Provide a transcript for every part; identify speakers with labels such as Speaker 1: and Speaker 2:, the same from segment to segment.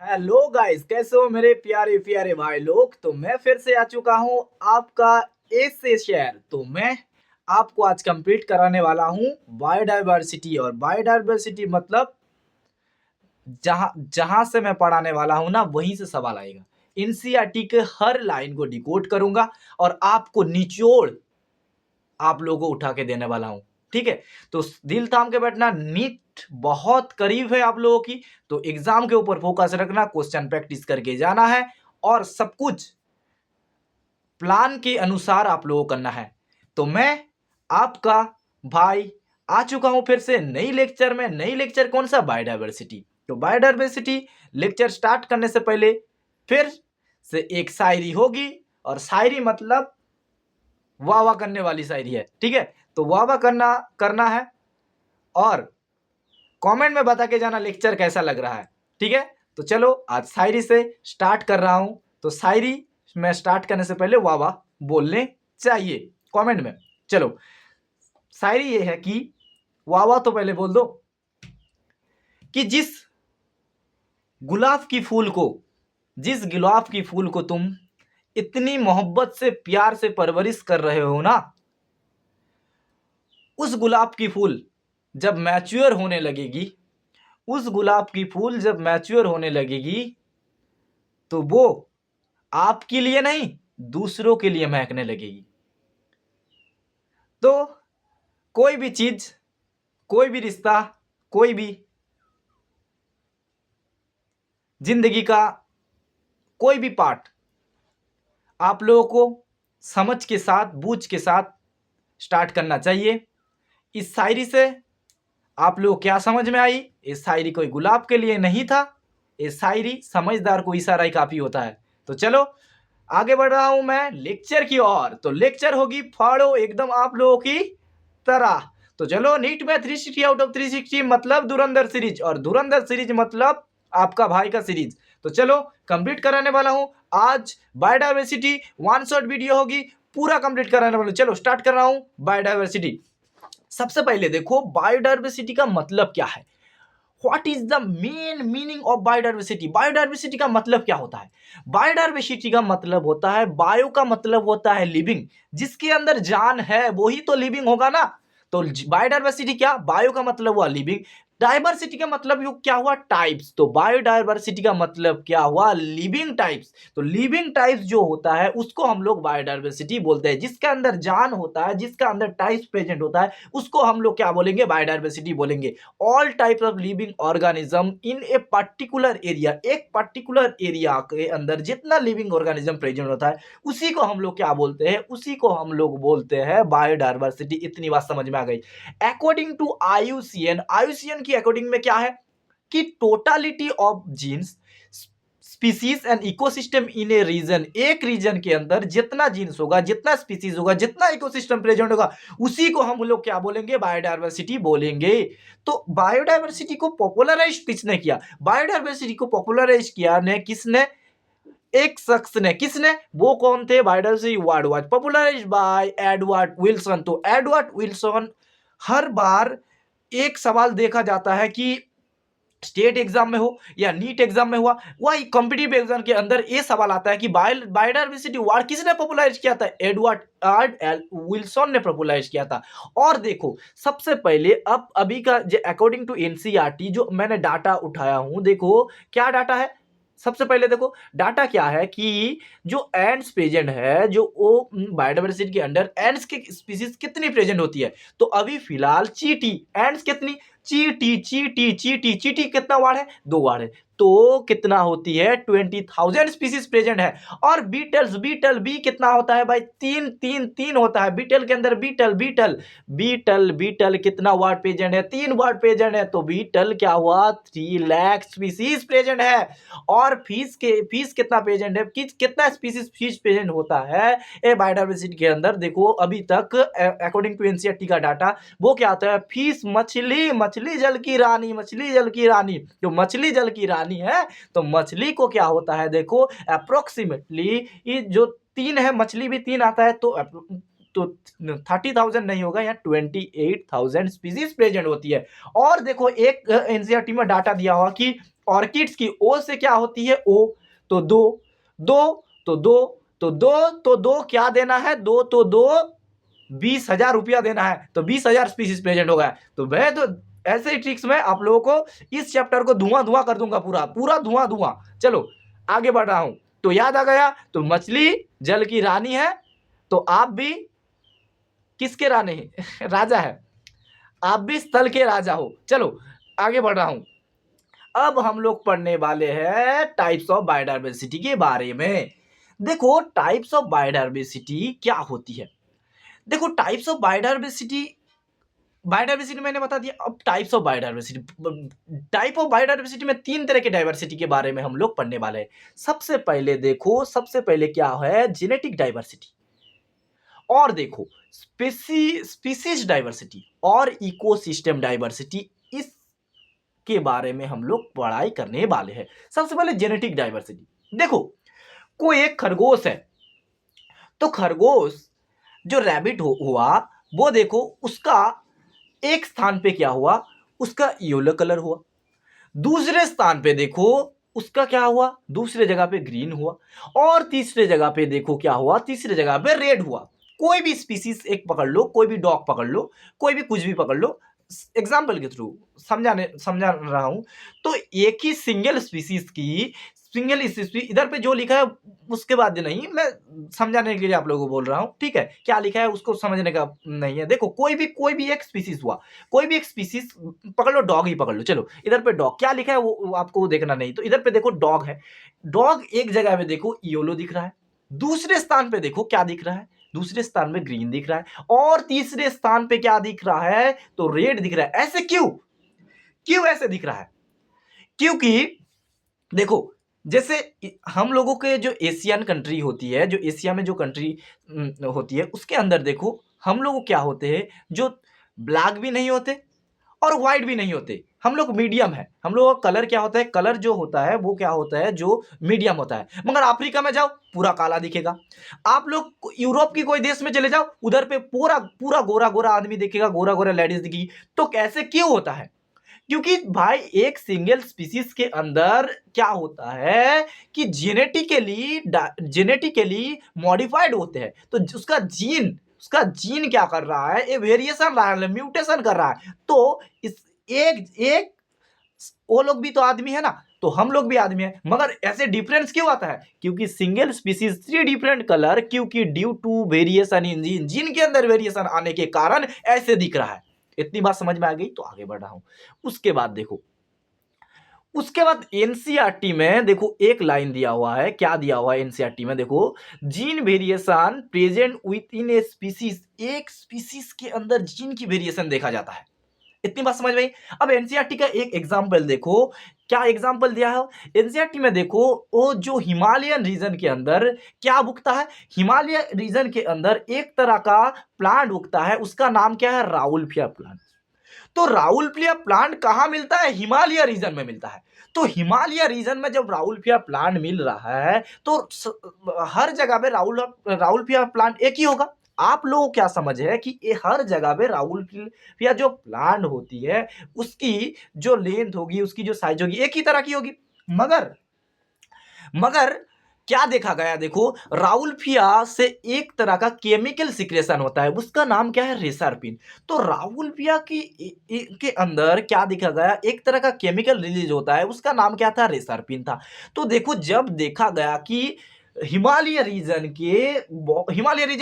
Speaker 1: Hello guys, कैसे हो मेरे प्यारे प्यारे भाई लोग। तो मैं फिर से आ चुका हूँ आपका एस से शेयर। तो मैं आपको आज कंप्लीट कराने वाला हूँ बायोडायवर्सिटी। और बायोडायवर्सिटी मतलब जहाँ जहाँ से मैं पढ़ाने वाला हूँ ना, वहीं से सवाल आएगा। एनसीईआरटी के हर लाइन को डिकोड करूंगा और आपको निचोड़ आप लोगों को उठा के देने वाला हूं। ठीक है, तो दिल थाम के बैठना, नीट बहुत करीब है आप लोगों की। तो एग्जाम के ऊपर फोकस रखना, क्वेश्चन प्रैक्टिस करके जाना है और सब कुछ प्लान के अनुसार आप लोगों को करना है। तो मैं आपका भाई आ चुका हूं फिर से नई लेक्चर में। नई लेक्चर कौन सा? बायोडायवर्सिटी। तो बायोडायवर्सिटी लेक्चर स्टार्ट करने से पहले फिर से एक शायरी होगी, और शायरी मतलब वाह वाह करने वाली शायरी है। ठीक है, तो वाह वाह करना करना है और कमेंट में बता के जाना लेक्चर कैसा लग रहा है। ठीक है, तो चलो आज शायरी से स्टार्ट कर रहा हूं। तो शायरी में स्टार्ट करने से पहले वाह वाह बोलने चाहिए कमेंट में। चलो, शायरी ये है कि वाह वाह तो पहले बोल दो कि जिस गुलाब की फूल को तुम इतनी मोहब्बत से प्यार से परवरिश कर रहे हो ना, उस गुलाब की फूल जब मैच्योर होने लगेगी, उस गुलाब की फूल जब मैच्योर होने लगेगी, तो वो आपके लिए नहीं दूसरों के लिए महकने लगेगी। तो कोई भी चीज, कोई भी रिश्ता, कोई भी जिंदगी का कोई भी पार्ट आप लोगों को समझ के साथ, बूझ के साथ स्टार्ट करना चाहिए। इस शायरी से आप लोग क्या समझ में आई? इस शायरी कोई गुलाब के लिए नहीं था, इस शायरी समझदार को इशारा ही काफी होता है। तो चलो आगे बढ़ रहा हूं मैं लेक्चर की ओर। तो लेक्चर होगी फाड़ो एकदम आप लोगों की तरह। तो चलो, नीट में 360 आउट ऑफ 360 मतलब धुरंधर सीरीज, और धुरंधर सीरीज मतलब आपका भाई का सीरीज। तो चलो कंप्लीट कराने वाला हूं आज बायोडायवर्सिटी। वन शॉट वीडियो होगी, पूरा कंप्लीट कराने वाला हूं। चलो स्टार्ट कर रहा हूं बायोडायवर्सिटी। सबसे पहले देखो बायोडायवर्सिटी का मतलब क्या है। What is the main meaning of biodiversity? Biodiversity का मतलब क्या होता है? बायोडायवर्सिटी का मतलब होता है, बायो का मतलब होता है लिविंग। जिसके अंदर जान है वही तो लिविंग होगा ना। तो बायोडायवर्सिटी क्या? बायो का मतलब हुआ लिविंग, डायवर्सिटी का मतलब क्या हुआ? टाइप्स। तो बायोडायवर्सिटी का मतलब क्या हुआ? Living types. तो लिविंग टाइप्स जो होता है उसको हम लोग बायोडायवर्सिटी बोलते हैं। जिसके अंदर जान होता है, जिसका अंदर टाइप्स प्रेजेंट होता है, उसको हम लोग क्या बोलेंगे? बायोडायवर्सिटी बोलेंगे। All types of living organism in a particular area, एक पर्टिकुलर एरिया के अंदर जितना लिविंग ऑर्गेनिज्म प्रेजेंट होता है उसी को हम लोग क्या बोलते हैं? उसी को हम लोग बोलते हैं बायोडायवर्सिटी। इतनी बात समझ में आ गई। अकॉर्डिंग टू आईयूसीएन, आईयूसीएन की अकॉर्डिंग में क्या है कि totality of genes, species and ecosystem in a region, एक रीजन के अंदर जितना जीन्स होगा, जितना स्पीसीज होगा, जितना इकोसिस्टम प्रेजेंट होगा, उसी को हम लोग क्या बोलेंगे? बायोडायवर्सिटी बोलेंगे। तो बायोडायवर्सिटी को पॉपुलराइज किसने किया? बायोडायवर्सिटी को पॉपुलराइज किया ने किसने? एक शख्स ने। किसने? वो कौन थे? Biodiversity word was popularised bye Edward Wilson. तो एडवर्ड विल्सन, हर बार एक सवाल देखा जाता है कि स्टेट एग्जाम में हो या नीट एग्जाम में हुआ, वही कॉम्पिटिटिव एग्जाम के अंदर ये सवाल आता है कि बायोडायवर्सिटी वर्ड किसने पॉपुलराइज किया था? एडवर्ड विल्सन ने पॉपुलराइज किया था। और देखो सबसे पहले अब अभी का जो अकॉर्डिंग टू एनसीईआरटी जो मैंने डाटा उठाया हूं, देखो क्या डाटा है। सबसे पहले देखो डाटा क्या है कि जो एंड्स प्रेजेंट है, जो वो बायोडायवर्सिटी के अंडर एंड्स की स्पीसीज कितनी प्रेजेंट होती है। तो अभी फिलहाल चीटी एंड्स कितनी? चीटी चीटी चीटी चीटी कितना वार्ड है? 2 वार्ड है। तो कितना होती है? 20,000 स्पीसीज प्रेजेंट है। और बीटल्स, बीटल बी कितना होता है भाई? 3 3 3 होता है। बीटल के अंदर बीटल बीटल बीटल बीटल कितना वार्ड प्रेजेंट है? 3 वार्ड प्रेजेंट है। तो बीटल क्या हुआ? 3 लाख स्पीसीज प्रेजेंट है। और फीस कितना प्रेजेंट है? कितना स्पीसीज फीस प्रेजेंट होता है ए बायोडायवर्सिटी के अंदर? देखो अभी तक अकॉर्डिंग टू एनसीईआरटी का डाटा वो क्या होता है? फीस मछली, मछली जल की रानी, मछली जल की रानी। जो मछली जल की रानी है, तो मछली को क्या होता है? देखो अप्रोक्सीमेटली ये जो 3 है, मछली भी 3 आता है, तो 30,000 नहीं होगा, यहाँ 28,000 स्पीसीज प्रेजेंट होती है। और देखो एक एनसीईआरटी में डाटा दिया हुआ कि ऑर्किड्स की ओ से क्या होती है, ओ, तो दो, दो तो दो, तो दो तो दो क्या देना है, दो तो दो 20,000 रुपया देना है, तो 20,000 स्पीसीज प्रेजेंट हो गया। तो मैं तो ऐसे ही ट्रिक्स में आप लोगों को इस चैप्टर को धुआं धुआं कर दूंगा, पूरा पूरा धुआं धुआं। चलो आगे बढ़ रहा हूं। तो याद आ गया, तो मछली जल की रानी है, तो आप भी किसके रानी राजा है, आप भी स्थल के राजा हो। चलो आगे बढ़ रहा हूं। अब हम लोग पढ़ने वाले हैं टाइप्स ऑफ बायोडायवर्सिटी के बारे में। देखो टाइप्स ऑफ बायोडायवर्सिटी क्या होती है। देखो टाइप्स ऑफ बायोडायवर्सिटी, बायोडायवर्सिटी मैंने बता दिया। अब types of biodiversity, type of biodiversity में 3 तरह के डाइवर्सिटी के बारे में हम लोग पढ़ने वाले हैं। सबसे पहले देखो, सबसे पहले क्या है, जेनेटिक डाइवर्सिटी, और देखो स्पीसीज डाइवर्सिटी और इकोसिस्टम डाइवर्सिटी। इस के बारे में हम लोग पढ़ाई करने वाले हैं। सबसे पहले जेनेटिक डाइवर्सिटी। देखो कोई एक खरगोश है, तो खरगोश जो रैबिट हुआ, वो देखो उसका एक स्थान पे क्या हुआ, उसका येलो कलर हुआ। दूसरे स्थान पे देखो उसका क्या हुआ, दूसरे जगह पे ग्रीन हुआ। और तीसरे जगह पे देखो क्या हुआ, तीसरे जगह पे रेड हुआ। कोई भी स्पीसीज एक पकड़ लो, कोई भी डॉग पकड़ लो, कोई भी कुछ भी पकड़ लो, एग्जाम्पल के थ्रू समझा रहा हूं। तो एक ही सिंगल स्पीसीज की, सिंगल स्पीसीज इधर पे जो लिखा है उसके बाद नहीं, मैं समझाने के लिए आप लोगों को बोल रहा हूं, ठीक है। क्या लिखा है उसको समझने का नहीं है। देखो कोई भी एक स्पीसीज हुआ, कोई भी एक स्पीसीज पकड़ लो, डॉग ही पकड़ लो। चलो इधर पे डॉग क्या लिखा है वो आपको देखना नहीं, तो इधर पे देखो डॉग है। डॉग एक जगह पे देखो येलो दिख रहा है, दूसरे स्थान पे देखो क्या दिख रहा है, दूसरे स्थान में ग्रीन दिख रहा है, और तीसरे स्थान पे क्या दिख रहा है, तो रेड दिख रहा है। ऐसे क्यों, क्यों ऐसे दिख रहा है? क्योंकि देखो जैसे हम लोगों के जो एशियन कंट्री होती है, जो एशिया में जो कंट्री होती है, उसके अंदर देखो हम लोग क्या होते हैं, जो ब्लैक भी नहीं होते और व्हाइट भी नहीं होते, हम लोग मीडियम है। हम लोगों का कलर क्या होता है, कलर जो होता है वो क्या होता है, जो मीडियम होता है। मगर अफ्रीका में जाओ पूरा काला दिखेगा, आप लोग यूरोप की कोई देश में चले जाओ, उधर पे पूरा पूरा गोरा गोरा आदमी दिखेगा, गोरा गोरा लेडीज दिखेगी। तो कैसे क्यों होता है? क्योंकि भाई एक सिंगल स्पीसीज के अंदर क्या होता है कि जेनेटिकली मॉडिफाइड होते हैं, तो उसका जीन क्या कर रहा है, ये वेरिएशन रहा है, म्यूटेशन कर रहा है। तो इस एक एक वो लोग भी तो आदमी है ना, तो हम लोग भी आदमी है, मगर ऐसे डिफरेंस क्यों आता है? क्योंकि सिंगल स्पीसीज 3 डिफरेंट कलर, क्योंकि due to variation in gene के अंदर वेरिएशन आने के कारण ऐसे दिख रहा है। इतनी बात समझ में आ गई, तो आगे बढ़ रहा हूं। उसके बाद देखो, उसके बाद एनसीईआरटी में देखो एक लाइन दिया हुआ है, क्या दिया हुआ है एनसीईआरटी में, देखो gene variation present with in a species, एक स्पीसीज के अंदर जीन की वेरिएशन देखा जाता है। इतनी बात समझ में आई। अब एनसीईआरटी का एक एग्जांपल देखो, क्या एग्जांपल दिया है एनसीईआरटी में, देखो वो जो हिमालयन रीजन के अंदर क्या उगता है, हिमालय रीजन के अंदर एक तरह का प्लांट उगता है, उसका नाम क्या है, राउल्फिया प्लांट। तो राउल्फिया प्लांट कहां मिलता है, हिमालय रीजन में मिलता है। तो हिमालय रीजन में जब राउल्फिया प्लांट मिल रहा है, तो हर जगह पे राउल्फिया प्लांट एक ही होगा। आप लोग क्या समझ है कि ये हर जगह पे राउल्फिया जो प्लांट होती है, उसकी जो लेंथ होगी, उसकी जो साइज होगी, एक ही तरह की होगी। मगर मगर क्या देखा गया, देखो राउल्फिया से एक तरह का केमिकल सिक्रेशन होता है, उसका नाम क्या है, रेसरपिन। तो राउल्फिया के अंदर क्या देखा गया, एक तरह का केमिकल रिलीज होता है, उसका नाम क्या था, रेसरपिन था। तो देखो जब देखा गया कि हिमालय रीजन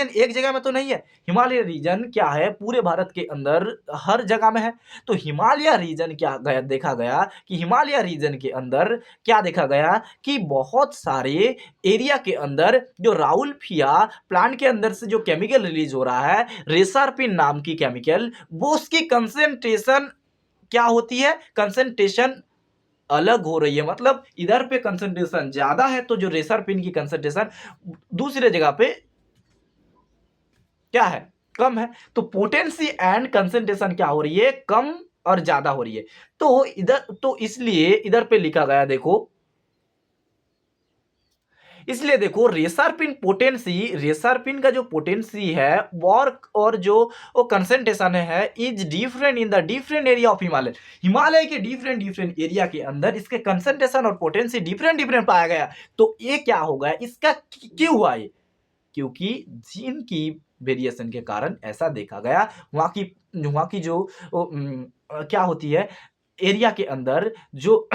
Speaker 1: एक जगह में तो नहीं है, हिमालय रीजन क्या है, पूरे भारत के अंदर हर जगह में है। तो हिमालय रीजन क्या गया, देखा गया कि हिमालय रीजन के अंदर क्या देखा गया कि बहुत सारे एरिया के अंदर जो राउल्फिया प्लांट के अंदर से जो केमिकल रिलीज हो रहा है, रेसरपिन नाम की केमिकल, वो उसकी कंसेंट्रेशन क्या होती है, कंसेंट्रेशन अलग हो रही है। मतलब इधर पे कंसेंट्रेशन ज्यादा है, तो जो रेसरपिन की कंसेंट्रेशन दूसरे जगह पे क्या है, कम है। तो पोटेंसी एंड कंसेंट्रेशन क्या हो रही है, कम और ज्यादा हो रही है। तो इधर, तो इसलिए इधर पे लिखा गया, देखो इसलिए देखो रेसरपिन का जो पोटेंसी है वर्क और जो कंसंट्रेशन है is different in the different area of Himalaya के डिफरेंट एरिया के अंदर इसके कंसंट्रेशन और पोटेंसी डिफरेंट पाया गया। तो ये क्या होगा, इसका क्यों हुआ ये? क्योंकि जीन की वेरिएशन के कारण ऐसा देखा गया। वहां की जो क्या होती है एरिया के अंदर जो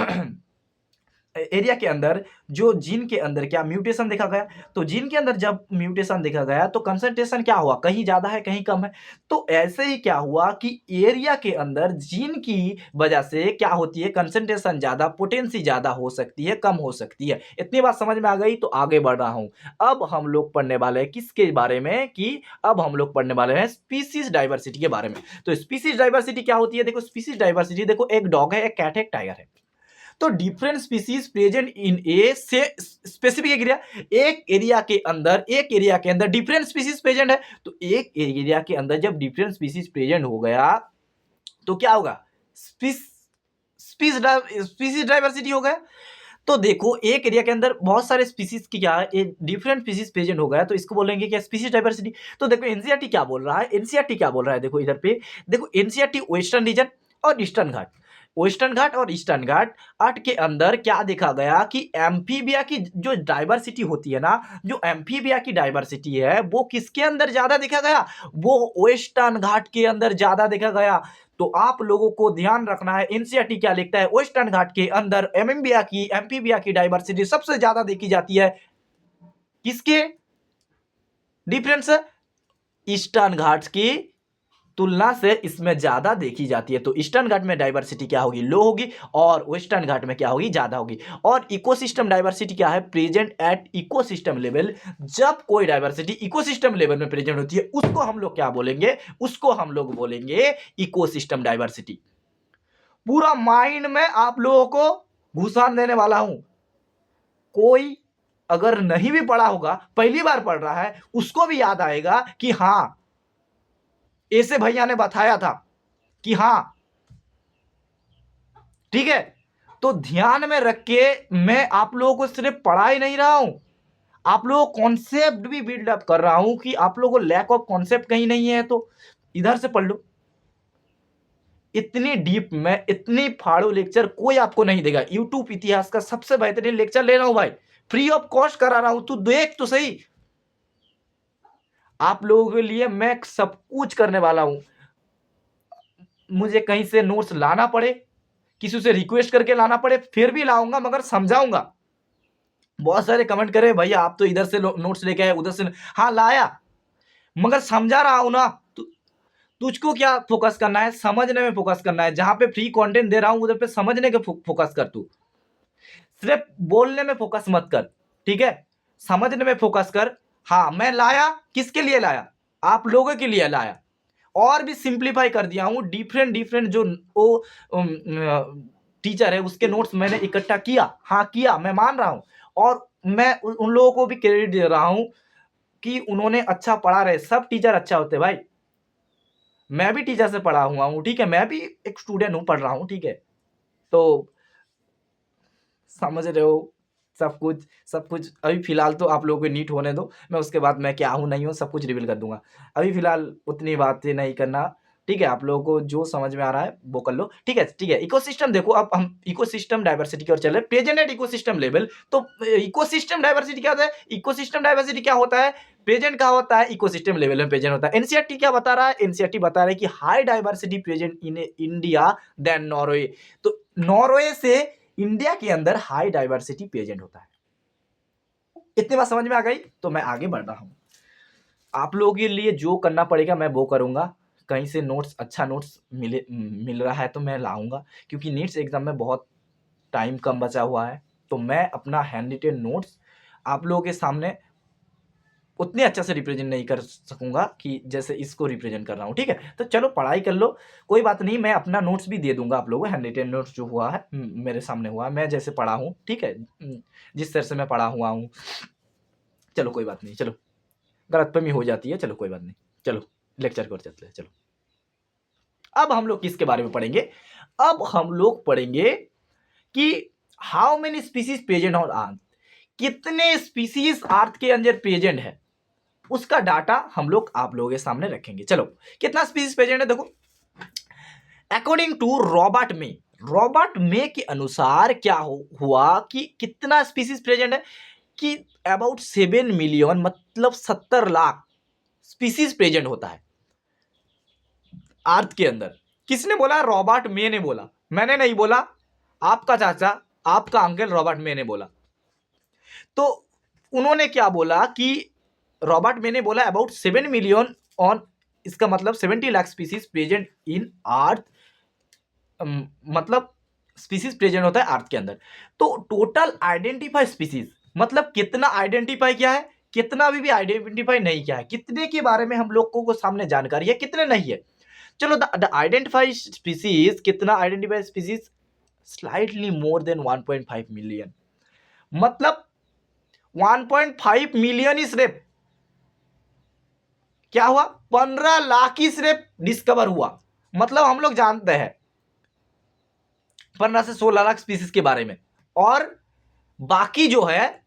Speaker 1: एरिया के अंदर जो जीन के अंदर क्या म्यूटेशन देखा गया। तो जीन के अंदर जब म्यूटेशन देखा गया तो कंसंट्रेशन क्या हुआ, कहीं ज्यादा है कहीं कम है। तो ऐसे ही क्या हुआ कि एरिया के अंदर जीन की वजह से क्या होती है, कंसंट्रेशन ज्यादा, पोटेंसी ज्यादा हो सकती है, कम हो सकती है। इतनी बात समझ में आ गई। तो आगे बढ़ रहा हूं। अब हम लोग पढ़ने वाले हैं किसके बारे में, कि अब हम लोग पढ़ने वाले हैं स्पीसीज डाइवर्सिटी के बारे में। तो स्पीसीज डाइवर्सिटी क्या होती है, देखो स्पीसीज डाइवर्सिटी, देखो एक डॉग है, एक कैट है, एक टाइगर है। तो डिफरेंट स्पीसीज प्रेजेंट इन ए से स्पेसिफिक एरिया, एक एरिया के अंदर डिफरेंट स्पीसीज प्रेजेंट है। तो एक एरिया के अंदर जब डिफरेंट स्पीसीज प्रेजेंट हो गया तो क्या होगा, स्पीसीज डाइवर्सिटी हो गया। तो देखो एक एरिया के अंदर बहुत सारे स्पीसीज की क्या है, डिफरेंट स्पीसीज प्रेजेंट हो गया, तो इसको बोलेंगे क्या, स्पीसीज डाइवर्सिटी। तो देखो एनसीईआरटी क्या बोल रहा है, एनसीईआरटी क्या बोल रहा है, देखो इधर पे देखो एनसीईआरटी वेस्टर्न रीजन और ईस्टर्न घाट, वेस्टर्न घाट और ईस्टर्न घाट आर्ट के अंदर क्या देखा गया कि एम्फीबिया की जो डाइवर्सिटी होती है ना, जो एम्फीबिया की डाइवर्सिटी है वो किसके अंदर ज्यादा देखा गया, वो वेस्टर्न घाट के अंदर ज्यादा देखा गया। तो आप लोगों को ध्यान रखना है एनसीईआरटी क्या लिखता है, वेस्टर्न घाट के अंदर एम्फीबिया की डाइवर्सिटी सबसे ज्यादा देखी जाती है। किसके डिफरेंस, ईस्टर्न घाट की तुलना से इसमें ज्यादा देखी जाती है। तो ईस्टर्न घाट में डाइवर्सिटी क्या होगी, लो होगी, और वेस्टर्न घाट में क्या होगी, ज्यादा होगी। और इकोसिस्टम डाइवर्सिटी क्या है, प्रेजेंट एट इकोसिस्टम लेवल। जब कोई डाइवर्सिटी इकोसिस्टम लेवल में प्रेजेंट होती है उसको हम लोग क्या बोलेंगे, उसको हम लोग बोलेंगे इकोसिस्टम डाइवर्सिटी। पूरा माइंड में आप लोगों को घुसा देने वाला हूं। कोई अगर नहीं भी पढ़ा होगा, पहली बार पढ़ रहा है, उसको भी याद आएगा कि हां ऐसे भैया ने बताया था कि हां ठीक है। तो ध्यान में रख के मैं आप लोगों को सिर्फ पढ़ा ही नहीं रहा हूं, आप लोगों को कॉन्सेप्ट भी बिल्ड अप कर रहा हूं कि आप लोगों को लैक ऑफ कॉन्सेप्ट कहीं नहीं है। तो इधर से पढ़ लो। इतनी डीप में इतनी फाड़ू लेक्चर कोई आपको नहीं देगा। यूट्यूब इतिहास का सबसे बेहतरीन लेक्चर ले रहा हूं भाई, फ्री ऑफ कॉस्ट करा रहा हूं, तू देख तो सही। आप लोगों के लिए मैं सब कुछ करने वाला हूं। मुझे कहीं से नोट्स लाना पड़े, किसी से रिक्वेस्ट करके लाना पड़े, फिर भी लाऊंगा, मगर समझाऊंगा। बहुत सारे कमेंट करे भैया आप तो इधर से नोट्स लेके आए, उधर से, हाँ लाया, मगर समझा रहा हूं ना। तुझको क्या फोकस करना है, समझने में फोकस करना है। जहां पे फ्री कंटेंट दे रहा हूं उधर पे समझने के फोकस कर। तू सिर्फ बोलने में फोकस मत कर, ठीक है, समझने में फोकस कर। हाँ मैं लाया, किसके लिए लाया, आप लोगों के लिए लाया। और भी सिंप्लीफाई कर दिया हूं, डिफरेंट जो वो टीचर है उसके नोट्स मैंने इकट्ठा किया, हाँ किया, मैं मान रहा हूं। और मैं उन लोगों को भी क्रेडिट दे रहा हूं कि उन्होंने अच्छा पढ़ा रहे। सब टीचर अच्छा होते भाई, मैं भी टीचर से पढ़ा हुआ हूं, ठीक है, मैं भी एक स्टूडेंट हूं, पढ़ रहा हूं, ठीक है। तो समझ रहे हो सब कुछ अभी फिलहाल तो आप लोगों को नीट होने दो, मैं उसके बाद मैं क्या हूँ नहीं हूँ सब कुछ रिवील कर दूंगा। अभी फिलहाल उतनी बातें नहीं करना, ठीक है। आप लोगों को जो समझ में आ रहा है वो कर लो, ठीक है, ठीक है। इकोसिस्टम देखो, अब हम इकोसिस्टम डाइवर्सिटी की ओर चल रहे हैं, प्रेजेंट एट इकोसिस्टम लेवल। तो इकोसिस्टम डाइवर्सिटी क्या होता है, इकोसिस्टम डाइवर्सिटी क्या होता है, प्रेजेंट क्या होता है, इकोसिस्टम लेवल में प्रेजेंट होता है। एनसीईआरटी क्या बता रहा है, एनसीईआरटी बता रहा है कि high diversity present in India then Norway. तो नॉर्वे से इंडिया के अंदर हाई डाइवर्सिटी प्रेजेंट होता है। इतनी बात समझ में आ गई। तो मैं आगे बढ़ रहा हूं, आप लोगों के लिए जो करना पड़ेगा मैं वो करूंगा। कहीं से नोट्स, अच्छा नोट्स मिल रहा है तो मैं लाऊंगा, क्योंकि नीट्स एग्जाम में बहुत टाइम कम बचा हुआ है। तो मैं अपना हैंड रिटेन नोट्स आप लोगों के सामने उतने अच्छा से रिप्रेजेंट नहीं कर सकूंगा कि जैसे इसको रिप्रेजेंट कर रहा हूं, ठीक है। तो चलो पढ़ाई कर लो, कोई बात नहीं, मैं अपना नोट्स भी दे दूंगा आप लोगों को। हैंड रिटेन नोट्स जो हुआ है मेरे सामने हुआ है, मैं जैसे पढ़ा हूं, ठीक है, जिस तरह से मैं पढ़ा हुआ हूं। चलो कोई बात नहीं, चलो गलतफहमी हो जाती है, चलो कोई बात नहीं, चलो लेक्चर कर चलते हैं। चलो अब हम लोग किसके बारे में पढ़ेंगे, अब हम लोग पढ़ेंगे कि how many species present on earth, कितने स्पीसीज अर्थ के अंदर प्रेजेंट है उसका डाटा हम लोग आप लोगों के सामने रखेंगे। चलो कितना स्पीसीज प्रेजेंट है देखो, अकॉर्डिंग टू रॉबर्ट मे के अनुसार क्या हुआ कि कितना स्पीसीज प्रेजेंट है कि अबाउट 7 मिलियन मतलब 70 लाख स्पीसीज प्रेजेंट होता है अर्थ के अंदर। किसने बोला? रॉबर्ट मे ने बोला, मैंने नहीं बोला, आपका चाचा आपका अंकल रॉबर्ट मे ने बोला। तो उन्होंने क्या बोला कि रॉबर्ट मे ने बोला अबाउट 7 मिलियन ऑन, इसका मतलब 70 लाख स्पीसीज प्रेजेंट इन अर्थ, मतलब स्पीसीज प्रेजेंट होता है अर्थ के अंदर। तो टोटल आइडेंटिफाई स्पीसीज मतलब कितना आइडेंटिफाई किया है, कितना भी आइडेंटिफाई नहीं किया है, कितने के बारे में हम लोग को सामने जानकारी है, कितने नहीं है। चलो द आइडेंटिफाई स्पीसीज, कितना identify species? Slightly more than 1.5 million, मतलब 1.5 मिलियन ही सिर्फ क्या हुआ, 15 लाख ही सिर्फ डिस्कवर हुआ। मतलब हम लोग जानते हैं 15 से 16 लाख स्पीसीज के बारे में, और बाकी जो है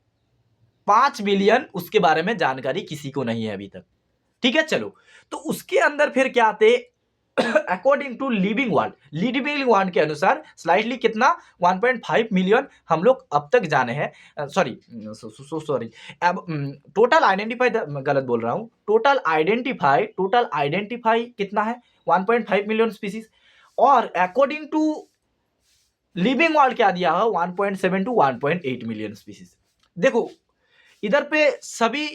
Speaker 1: 5 मिलियन उसके बारे में जानकारी किसी को नहीं है अभी तक। ठीक है, चलो तो उसके अंदर फिर क्या आते अकॉर्डिंग टू लिविंग वर्ल्ड के अनुसार स्लाइटली कितना 1.5 मिलियन हम लोग अब तक जाने हैं। सॉरी अब टोटल आइडेंटिफाई, गलत बोल रहा हूं, टोटल आइडेंटिफाई कितना है 1.5 मिलियन स्पीसीज, और अकॉर्डिंग टू लिविंग वर्ल्ड क्या दिया है 1.7 टू 1.8 मिलियन स्पीसीज। देखो इधर पे सभी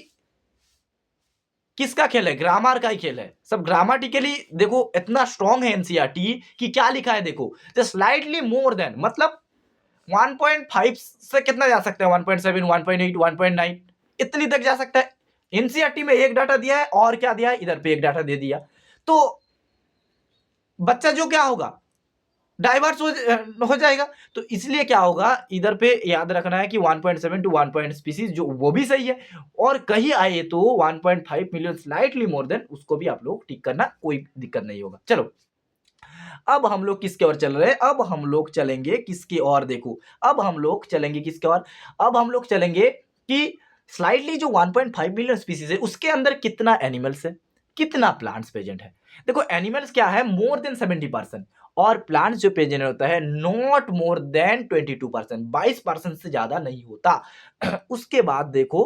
Speaker 1: किसका खेल है? ग्रामर का ही खेल है, सब ग्रामेटिकली देखो इतना स्ट्रॉन्ग है एनसीईआरटी कि क्या लिखा है देखो, द स्लाइटली मोर देन, मतलब 1.5 से कितना जा सकता है 1.7 1.8 1.9 इतनी तक जा सकता है। एनसीईआरटी में एक डाटा दिया है और क्या दिया है इधर पे एक डाटा दे दिया, तो बच्चा जो क्या होगा डाइवर्स हो जाएगा। तो इसलिए क्या होगा इधर पे याद रखना है कि 1.7 टू 1. स्पीसीज जो वो भी सही है, और कहीं आए तो 1.5 मिलियन स्लाइटली मोर देन, उसको भी आप लोग टिक करना, कोई दिक्कत नहीं होगा। चलो अब हम लोग किसके ओर चल रहे हैं? अब हम लोग चलेंगे किसके ओर? देखो अब हम लोग चलेंगे किसके ओर? अब हम लोग चलेंगे कि स्लाइटली जो 1.5 मिलियन स्पीसीज है उसके अंदर कितना एनिमल्स है, कितना प्लांट्स प्रेजेंट है। देखो एनिमल्स क्या है मोर देन 70%, और प्लांट्स जो प्रेजेंट होता है नॉट मोर देन 22%, 22% से ज्यादा नहीं होता। उसके बाद देखो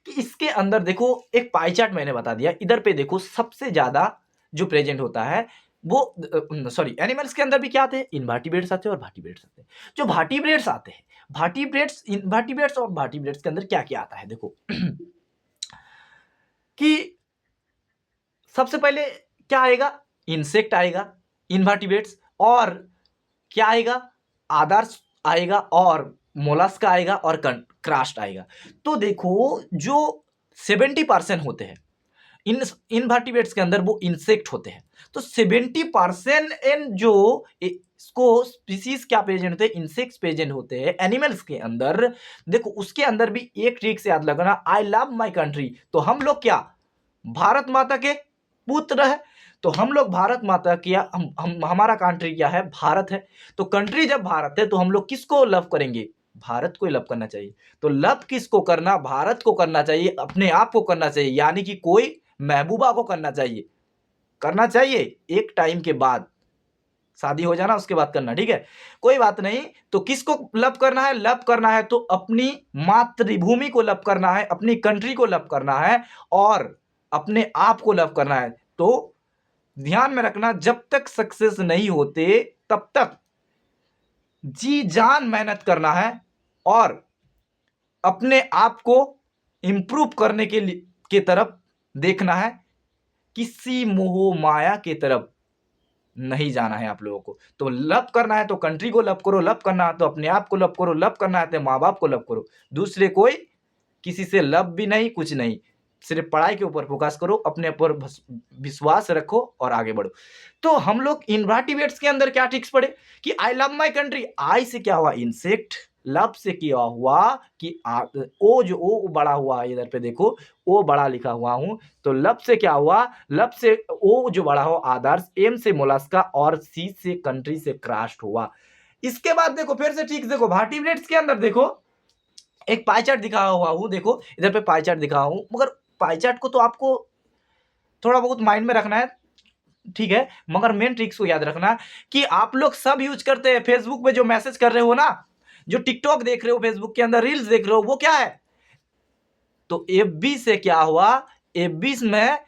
Speaker 1: कि इसके अंदर देखो एक पाई चार्ट मैंने बता दिया, इधर पे देखो सबसे ज्यादा जो प्रेजेंट होता है वो सॉरी एनिमल्स के अंदर भी क्या आते हैं, इनवर्टिब्रेट्स आते हैं और वर्टिब्रेट्स आते हैं। जो वर्टिब्रेट्स आते हैं, इनवर्टिब्रेट्स और वर्टिब्रेट्स के अंदर क्या क्या आता है देखो कि सबसे पहले क्या आएगा, इंसेक्ट आएगा, इनवर्टिब्रेट्स, और क्या आएगा, आदर्श आएगा, और मोलस्क आएगा, और क्रास्ट आएगा। तो देखो जो 70% होते हैं इनवर्टिब्रेट्स के अंदर वो इंसेक्ट होते हैं, तो 70% इन जो इसको स्पीसीज क्या प्रेजेंट होते हैं, इंसेक्ट्स प्रेजेंट होते हैं एनिमल्स के अंदर। देखो उसके अंदर भी एक ट्रिक से याद लगाना, आई लव माई कंट्री, तो हम लोग क्या भारत माता के पुत्र है, तो हम लोग भारत माता किया, हमारा कंट्री क्या है, भारत है। तो कंट्री जब भारत है तो हम लोग किसको लव करेंगे, भारत को ही लव करना चाहिए। तो लव किसको करना, भारत को करना चाहिए, अपने आप को करना चाहिए, यानी कि कोई महबूबा को करना चाहिए एक टाइम के बाद, शादी हो जाना उसके बाद करना, ठीक है कोई बात नहीं। तो किसको लव करना है तो अपनी मातृभूमि को लव करना है, अपनी कंट्री को लव करना है, और अपने आप को लव करना है। तो ध्यान में रखना जब तक सक्सेस नहीं होते तब तक जी जान मेहनत करना है, और अपने आप को इंप्रूव करने के तरफ देखना है, किसी मोह माया के तरफ नहीं जाना है आप लोगों को। तो लव करना है तो कंट्री को लव करो, लव करना है तो अपने आप को लव करो, लव करना है तो माँ बाप को लव करो, दूसरे कोई किसी से लव भी नहीं, कुछ नहीं, सिर्फ पढ़ाई के ऊपर फोकस करो, अपने ऊपर विश्वास रखो और आगे बढ़ो। तो हम लोग इनवर्टिब्रेट्स के अंदर क्या ट्रिक्स पढ़े कि आई लव माई कंट्री, आई से क्या हुआ इंसेक्ट, लव से क्या हुआ कि ओ जो ओ बड़ा हुआ है, इधर पे देखो ओ बड़ा लिखा हुआ हूं, तो लव से क्या हुआ, लव से ओ जो बड़ा हो आदर्श, एम से मोलस्का, और सी से कंट्री से क्रास्ट हुआ। इसके बाद देखो फिर से ठीक देखो वर्टिब्रेट्स के अंदर देखो एक पाई चार्ट दिखा हुआ हूँ, देखो इधर पे पाई चार्ट दिखा हूँ, मगर पाई चार्ट को तो आपको थोड़ा बहुत माइंड में रखना है, ठीक है, मगर मेन ट्रिक्स को याद रखना कि आप लोग सब यूज करते हैं। फेसबुक पे जो मैसेज कर रहे हो ना, जो टिकटॉक देख रहे हो, फेसबुक के अंदर रील्स देख रहे हो, वो क्या है? तो एफबी से क्या हुआ, एफबी में,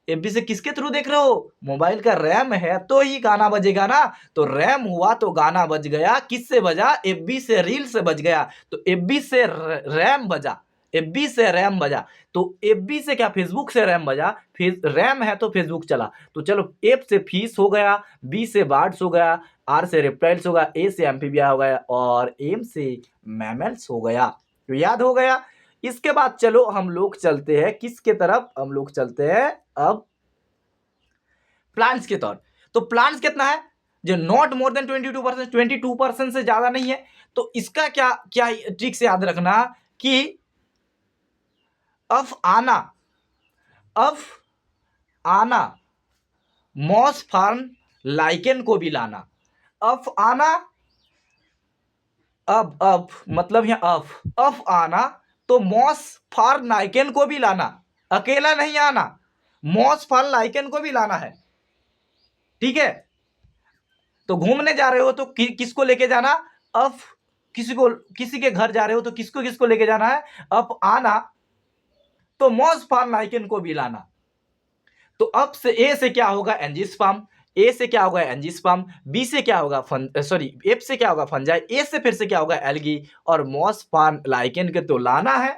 Speaker 1: एफबी से किसके थ्रू देख रहे हो? मोबाइल का रैम है तो ही गाना बजेगा ना। तो रैम हुआ तो गाना बज गया, किससे बजा? एफबी से, रील से बज गया। तो एफबी से रैम बजा, एफबी से रैम बजा। तो एफबी से क्या, फेसबुक से रैम बजा, रैम है तो फेसबुक चला। तो चलो, एफ से फीस हो गया, बी से बार्ड्स हो गया, आर से रेप्टाइल्स हो गया, ए से एम्फीबिया हो गया, और एम से मैमल्स हो गया। तो याद हो गया। इसके बाद चलो हम लोग चलते हैं किसके तरफ, हम लोग चलते हैं अब प्लांट्स के तरफ। तो प्लांट्स कितना है? जो नॉट मोर देन 22%, 22% से ज्यादा नहीं है। तो इसका क्या क्या ट्रिक से याद रखना कि अफ आना, अफ आना, मॉस फार्म लाइकेन को भी लाना। अफ आना, अब मतलब यहां अफ आना, तो मॉस फार नाइकेन को भी लाना, अकेला नहीं आना, मॉस फार नाइकेन को भी लाना है, ठीक है। तो घूमने जा रहे हो तो किसको लेके जाना? अफ, किसी को, किसी के घर जा रहे हो तो किसको किसको लेके जाना है? अफ आना, तो मॉस फार नाइकेन को भी लाना। तो अब से ए से क्या होगा? एंजिस्पर्म। ए से क्या होगा? एंजिस्पर्म। बी से क्या होगा? सॉरी, एफ से क्या होगा? फंजाई। ए से फिर से क्या होगा? एल्गी। और मॉस फार लाइकेन के तो लाना है,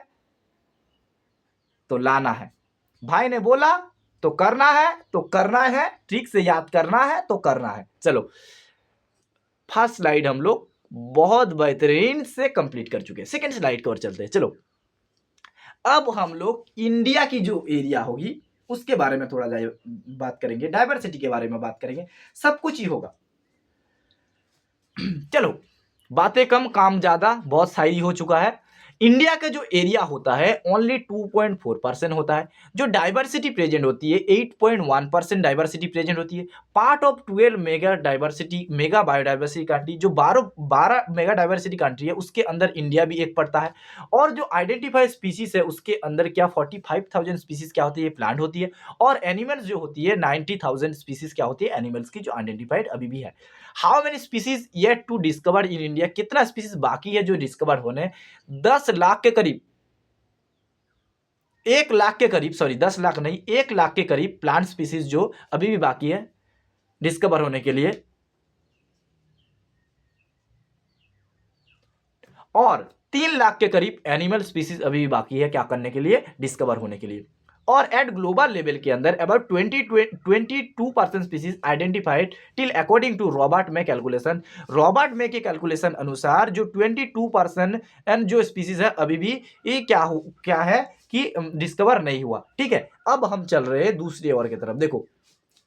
Speaker 1: तो लाना है। भाई ने बोला तो करना है, तो करना है, ट्रिक से याद करना है तो करना है। चलो, फर्स्ट स्लाइड हम लोग बहुत बेहतरीन से कंप्लीट कर चुके हैं। सेकंड स्लाइड की ओर चलते हैं। चलो, अब हम लोग इंडिया की जो एरिया होगी उसके बारे में थोड़ा बात करेंगे, डायवर्सिटी के बारे में बात करेंगे, सब कुछ ही होगा। चलो, बातें कम काम ज्यादा, बहुत शायरी हो चुका है। इंडिया का जो एरिया होता है ओनली 2.4% होता है। जो डाइवर्सिटी प्रेजेंट होती है 8.1% डाइवर्सिटी प्रेजेंट होती है। Part of 12 mega diversity, mega biodiversity country, जो 12 मेगा डाइवर्सिटी कंट्री है उसके अंदर इंडिया भी एक पड़ता है। और जो आइडेंटिफाइड स्पीसीज है उसके अंदर क्या 45,000 स्पीसीज क्या होती है? प्लांट होती है। और एनिमल्स जो होती है 90,000 स्पीसीज क्या होती है? एनिमल्स की, जो आइडेंटिफाइड अभी भी है। How many species yet to discover in India? कितना स्पीसीज बाकी है जो डिस्कवर होने? 10 लाख के करीब, 1 लाख के करीब, सॉरी 10 लाख नहीं, 1 लाख के करीब प्लांट स्पीसीज जो अभी भी बाकी है डिस्कवर होने के लिए। और 3 लाख के करीब एनिमल स्पीसीज अभी भी बाकी है क्या करने के लिए? डिस्कवर होने के लिए। और एट ग्लोबल लेवल के अंदर about 22% species identified till according to Robert May calculation. Robert May के कैलकुलेशन अनुसार जो 22% एंड जो स्पीसीज है अभी भी ये क्या है कि डिस्कवर नहीं हुआ, ठीक है। अब हम चल रहे हैं दूसरी ओर की तरफ। देखो,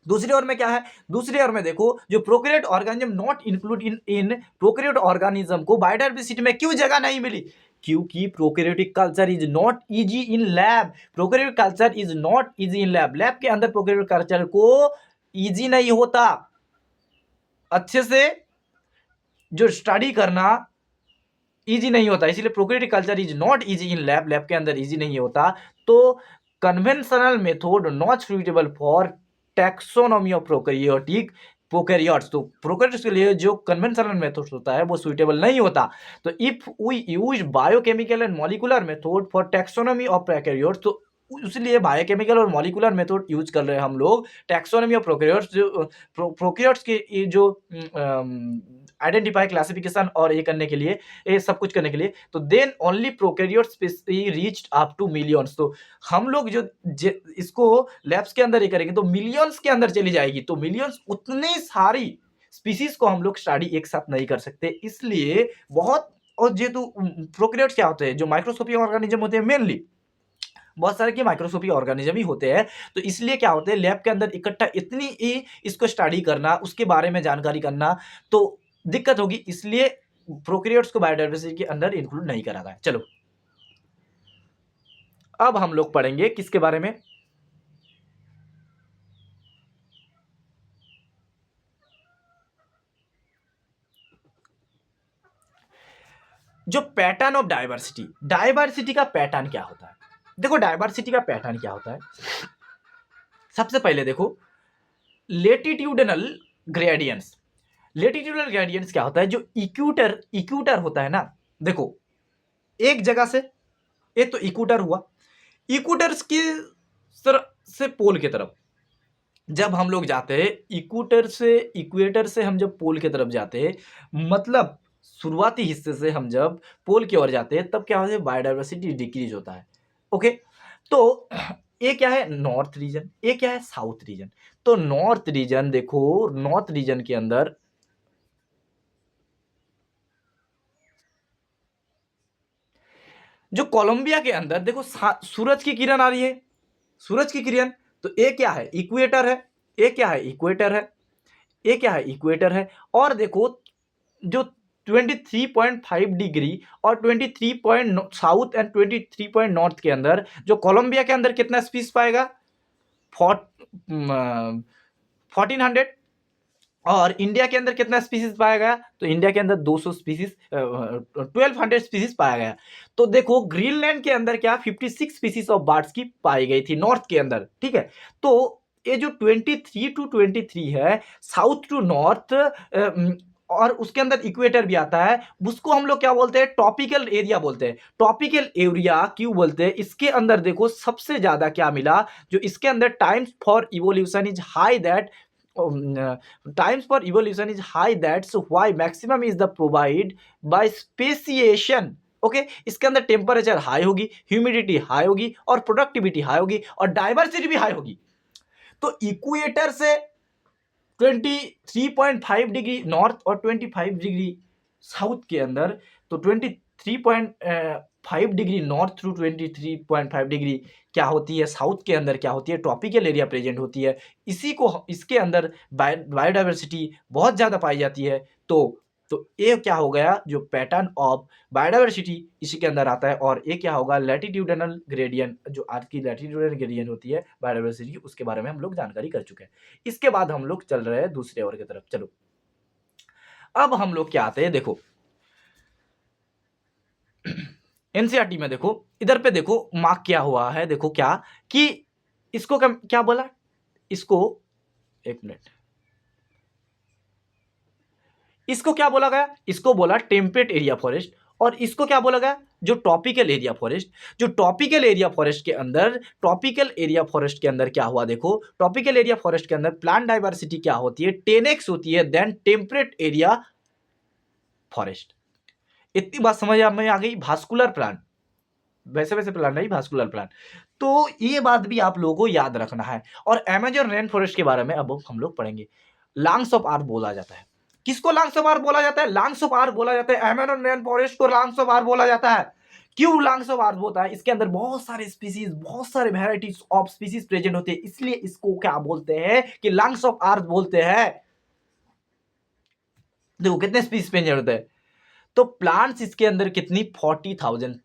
Speaker 1: दूसरी ओर में क्या है? दूसरी ओर में देखो, जो prokaryote organism not include in prokaryote organism को बायोडायवर्सिटी में क्यों जगह नहीं मिली? क्योंकि prokaryotic culture is not easy in lab. Prokaryotic culture is not easy in lab. Lab के अंदर प्रोकैरियोटिक कल्चर को इजी नहीं होता, अच्छे से जो स्टडी करना इजी नहीं होता, इसीलिए prokaryotic culture is not easy in lab. Lab के अंदर इजी नहीं होता। तो conventional method not suitable for taxonomy of prokaryotic prokaryotes. तो प्रोकैरियोट्स के लिए जो कन्वेंशनल मेथड होता है वो सुइटेबल नहीं होता। तो if we use biochemical and molecular method for taxonomy of prokaryotes, तो इसलिए बायोकेमिकल और मॉलिक्यूलर मेथड यूज कर रहे हैं हम लोग टैक्सोनॉमी ऑफ प्रोकैरियोट्स, जो प्रोकैरियोट्स के ये जो आइडेंटिफाई, क्लासिफिकेशन और ये करने के लिए, ये सब कुछ करने के लिए। तो then only prokaryotes reached up to millions. तो हम लोग जो इसको लैब्स के अंदर ये करेंगे तो मिलियंस के अंदर चली जाएगी। तो मिलियंस, उतनी सारी स्पीसीज को हम लोग स्टडी एक साथ नहीं कर सकते, इसलिए बहुत। और जेहेतु प्रोकैरियोट्स क्या होते हैं, जो माइक्रोस्कोपिक ऑर्गेनिज्म होते हैं मेनली, बहुत सारे के माइक्रोस्कोपिक ऑर्गेनिज्म ही होते हैं। तो इसलिए क्या होते हैं, लैब के अंदर इकट्ठा इतनी ही इसको स्टडी करना, उसके बारे में जानकारी करना तो दिक्कत होगी, इसलिए प्रोकैरियोट्स को बायोडायवर्सिटी के अंदर इंक्लूड नहीं करा गया। चलो, अब हम लोग पढ़ेंगे किसके बारे में? जो पैटर्न ऑफ डाइवर्सिटी, डाइवर्सिटी का पैटर्न क्या होता है? देखो डाइवर्सिटी का पैटर्न क्या होता है, सबसे पहले देखो लेटिट्यूडनल ग्रेडियंट्स। लेटिट्यूडनल ग्रेडियंट्स क्या होता है? जो इक्वेटर इक्वेटर होता है ना, देखो एक जगह से, एक तो इक्वेटर हुआ, इक्वेटर की से पोल की तरफ जब हम लोग जाते हैं, इक्वेटर से हम जब पोल की तरफ जाते हैं, मतलब शुरुआती हिस्से से हम जब पोल की ओर जाते हैं, तब क्या होता है? बायोडाइवर्सिटी डिक्रीज होता है। ओके, तो ये क्या है? नॉर्थ रीजन, ये क्या है? South region. तो नॉर्थ रीजन देखो, नॉर्थ रीजन के अंदर जो कोलंबिया के अंदर देखो सूरज की किरण आ रही है, सूरज की किरण, तो ये क्या है? इक्वेटर है। ये क्या है? इक्वेटर है। ये क्या है? इक्वेटर है। और देखो जो 23.5 डिग्री और 23 point south and 23 point north के अंदर, जो कोलंबिया के अंदर कितना स्पीसीज पाएगा? 1400। और इंडिया के अंदर कितना स्पीसीज पाया गया? तो इंडिया के अंदर 200 स्पीसीज, 1200 स्पीसीज पाया गया। तो देखो ग्रीनलैंड के अंदर क्या 56 स्पीसीज ऑफ बर्ड्स की पाई गई थी नॉर्थ के अंदर, ठीक है। तो ये जो 23 टू 23 है, साउथ टू नॉर्थ, और उसके अंदर इक्वेटर भी आता है, उसको हम लोग क्या बोलते हैं? टॉपिकल एरिया बोलते हैं। टॉपिकल एरिया क्यों बोलते हैं? इसके अंदर देखो सबसे ज्यादा क्या मिला, जो इसके अंदर times for evolution is high, that times for evolution is high, that's why maximum is the provide by speciation। Okay, इसके अंदर टेम्परेचर हाई होगी, ह्यूमिडिटी हाई होगी, और प्रोडक्टिविटी हाई होगी, और डाइवर्सिटी भी हाई होगी। तो इक्वेटर से 23.5 डिग्री नॉर्थ और 25 डिग्री साउथ के अंदर, तो 23.5 डिग्री नॉर्थ थ्रू 23.5 डिग्री क्या होती है? साउथ के अंदर क्या होती है? ट्रॉपिकल एरिया प्रेजेंट होती है। इसके अंदर बायोडाइवर्सिटी बहुत ज़्यादा पाई जाती है। तो ये क्या हो गया? जो पैटर्न ऑफ बायोडाइवर्सिटी इसी के अंदर आता है। और ये क्या होगा? लैटिट्यूडनल ग्रेडियंट, जो आज की लैटिट्यूडनल ग्रेडियंट होती है बायोडाइवर्सिटी की, उसके बारे में हम लोग जानकारी कर चुके हैं। इसके बाद हम लोग चल रहे हैं दूसरे ओर की तरफ। चलो अब हम लोग क्या आते हैं, देखो एनसीईआरटी में देखो, इधर पे देखो मार्क क्या हुआ है, देखो क्या कि इसको क्या बोला, इसको एक मिनट, इसको क्या बोला गया? इसको बोला टेम्परेट एरिया फॉरेस्ट। और इसको क्या बोला गया? जो टॉपिकल एरिया फॉरेस्ट। जो टॉपिकल एरिया फॉरेस्ट के अंदर, टॉपिकल एरिया फॉरेस्ट के अंदर क्या हुआ? देखो टॉपिकल एरिया फॉरेस्ट के अंदर प्लांट डाइवर्सिटी क्या होती है? 10x होती है देन टेम्परेट एरिया फॉरेस्ट। इतनी बात समझ में आ गई? भास्कुलर प्लांट, वैसे वैसे प्लांट नहीं, भास्कुलर प्लांट। तो ये बात भी आप लोगों को याद रखना है। और अमेजन रेन फॉरेस्ट के बारे में अब हम लोग पढ़ेंगे। लंग्स ऑफ अर्थ बोला जाता है। किसको लंग्स ऑफ अर्थ बोला जाता है? लंग्स ऑफ अर्थ बोला जाता है। अमेजन रेन फॉरेस्ट को लंग्स ऑफ अर्थ बोला जाता है। क्यों लंग्स ऑफ अर्थ होता है? इसके अंदर बहुत सारे स्पीसीज, बहुत सारे वेराइटीज ऑफ स्पीसीज प्रेजेंट होते हैं, इसलिए इसको क्या बोलते हैं कि लंग्स ऑफ अर्थ बोलते हैं। देखो कितने स्पीसीज प्रेजेंट होते हैं। तो प्लांट्स इसके अंदर कितनी? 40,000।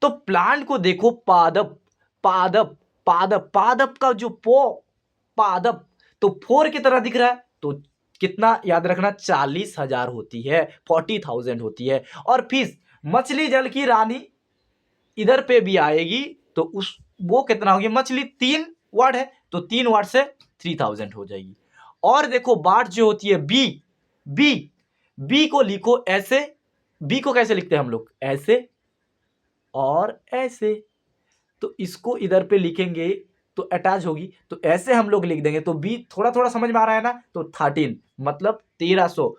Speaker 1: तो प्लांट को देखो, पादप पादप पादप पादप का जो पादप, तो 4 की तरह दिख रहा है। तो कितना याद रखना? 40,000 होती है, 40,000 होती है। और फिर मछली जल की रानी इधर पे भी आएगी, तो उस वो कितना होगी? मछली 3 वर्ड है, तो 3 वर्ड से 3000 हो जाएगी। और देखो बाढ़ जो होती है, बी बी बी को लिखो ऐसे। बी को कैसे लिखते हैं हम लोग? ऐसे और ऐसे। तो इसको इधर पे लिखेंगे तो अटैच होगी, तो ऐसे हम लोग लिख देंगे। तो बी थोड़ा थोड़ा समझ में आ रहा है ना? तो 13 मतलब 1300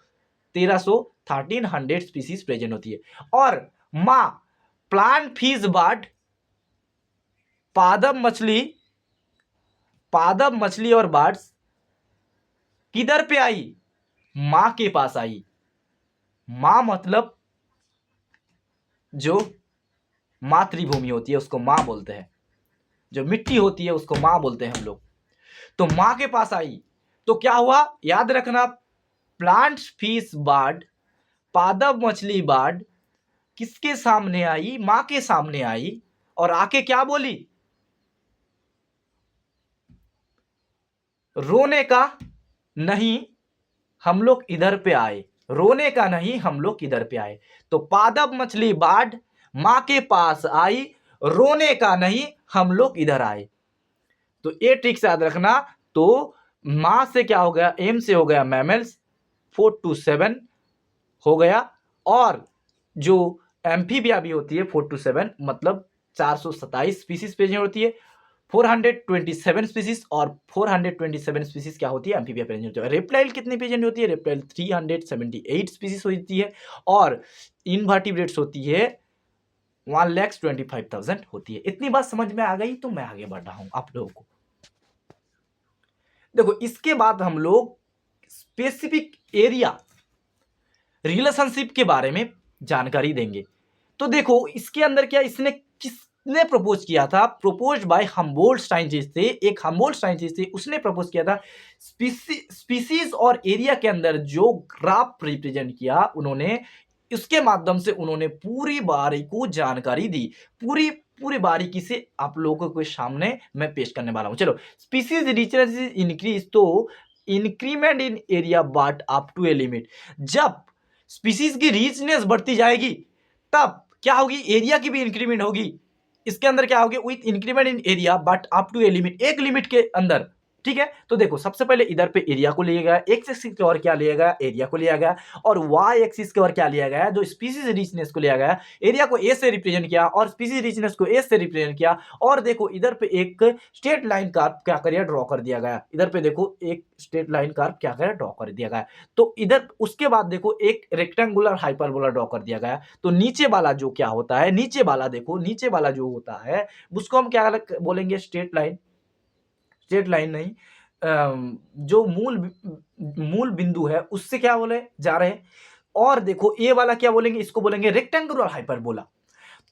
Speaker 1: 1300 स्पीसीज प्रेजेंट होती है। और माँ प्लांट फिश बर्ड, पादप मछली और बर्ड्स किधर पे आई? माँ के पास आई। माँ मतलब जो मातृभूमि होती है उसको माँ बोलते हैं, जो मिट्टी होती है उसको माँ बोलते हैं हम लोग। तो माँ के पास आई, तो क्या हुआ? याद रखना, प्लांट्स फिश बर्ड, पादप मछली बर्ड किसके सामने आई? माँ के सामने आई। और आके क्या बोली? रोने का नहीं, हम लोग इधर पे आए, रोने का नहीं हम लोग किधर पे आए। तो पादप मछली बाढ़ माँ के पास आई, रोने का नहीं हम लोग इधर आए। तो ये ट्रिक से याद रखना। तो माँ से क्या हो गया, एम से हो गया मैमल्स 4 to 7 हो गया, और जो एम्फीबिया भी होती है 4 to 7 मतलब 427 स्पीसीज प्रेजेंट होती है। 427 स्पीसीज और 427 स्पीसीज क्या होती है, एम्फीबिया प्रेजेंट होती है। रेप्टाइल कितनी प्रेजेंट होती है, रेप्टाइल 378 स्पीसीज होती है, और इनवर्टिब्रेट्स होती है 1,25,000 होती है। इतनी बात समझ में आ गई तो मैं आगे बढ़ रहा हूं आप लोगों को। देखो इसके बाद हम लोग स्पेसिफिक एरिया रिलेशनशिप के बारे में जानकारी देंगे। तो देखो इसके अंदर क्या, इसने किसने प्रपोज किया था, प्रपोज बाय हम्बोल्ट साइंटिस्ट थे, एक हम्बोल्ट साइंटिस्ट थे, उसने प्रपोज किया था। स्पीसीज और एरिया के अंदर जो ग्राफ रिप्रेजेंट किया उन्होंने, इसके माध्यम से उन्होंने पूरी बारी को जानकारी दी, पूरी पूरी बारीकी से आप लोगों के सामने मैं पेश करने वाला हूं। चलो, स्पीसीज रिचनेस इंक्रीज, तो increment in area but up to a limit. जब स्पीसीज की रिचनेस बढ़ती जाएगी तब क्या होगी, एरिया की भी इंक्रीमेंट होगी। इसके अंदर क्या होगी, with increment in area but up to a limit, एक लिमिट के अंदर। ठीक है, तो देखो सबसे पहले इधर पे एरिया को लिया गया, एक्स एक्सिस के और क्या लिया गया, एरिया को लिया गया, और वाई एक्सिस के और क्या लिया गया, जो स्पीसीज रिचनेस को लिया गया। एरिया को ए से रिप्रेजेंट किया और स्पीसीज रिचनेस को ए से रिप्रेजेंट किया। और देखो इधर पे एक स्ट्रेट लाइन कर्व क्या करिए, ड्रॉ कर दिया गया। इधर पे देखो एक स्ट्रेट लाइन कर्व क्या करिए, ड्रॉ कर दिया गया। तो इधर उसके बाद देखो एक रेक्टेंगुलर हाइपरबोला ड्रॉ कर दिया गया। तो नीचे वाला जो क्या होता है, नीचे वाला देखो, नीचे वाला जो होता है उसको हम क्या बोलेंगे, स्ट्रेट लाइन। स्ट्रेट लाइन नहीं, जो मूल बिंदु है उससे क्या बोले जा रहे हैं। और देखो ये वाला क्या बोलेंगे, इसको बोलेंगे रेक्टेंगुलर हाइपरबोला।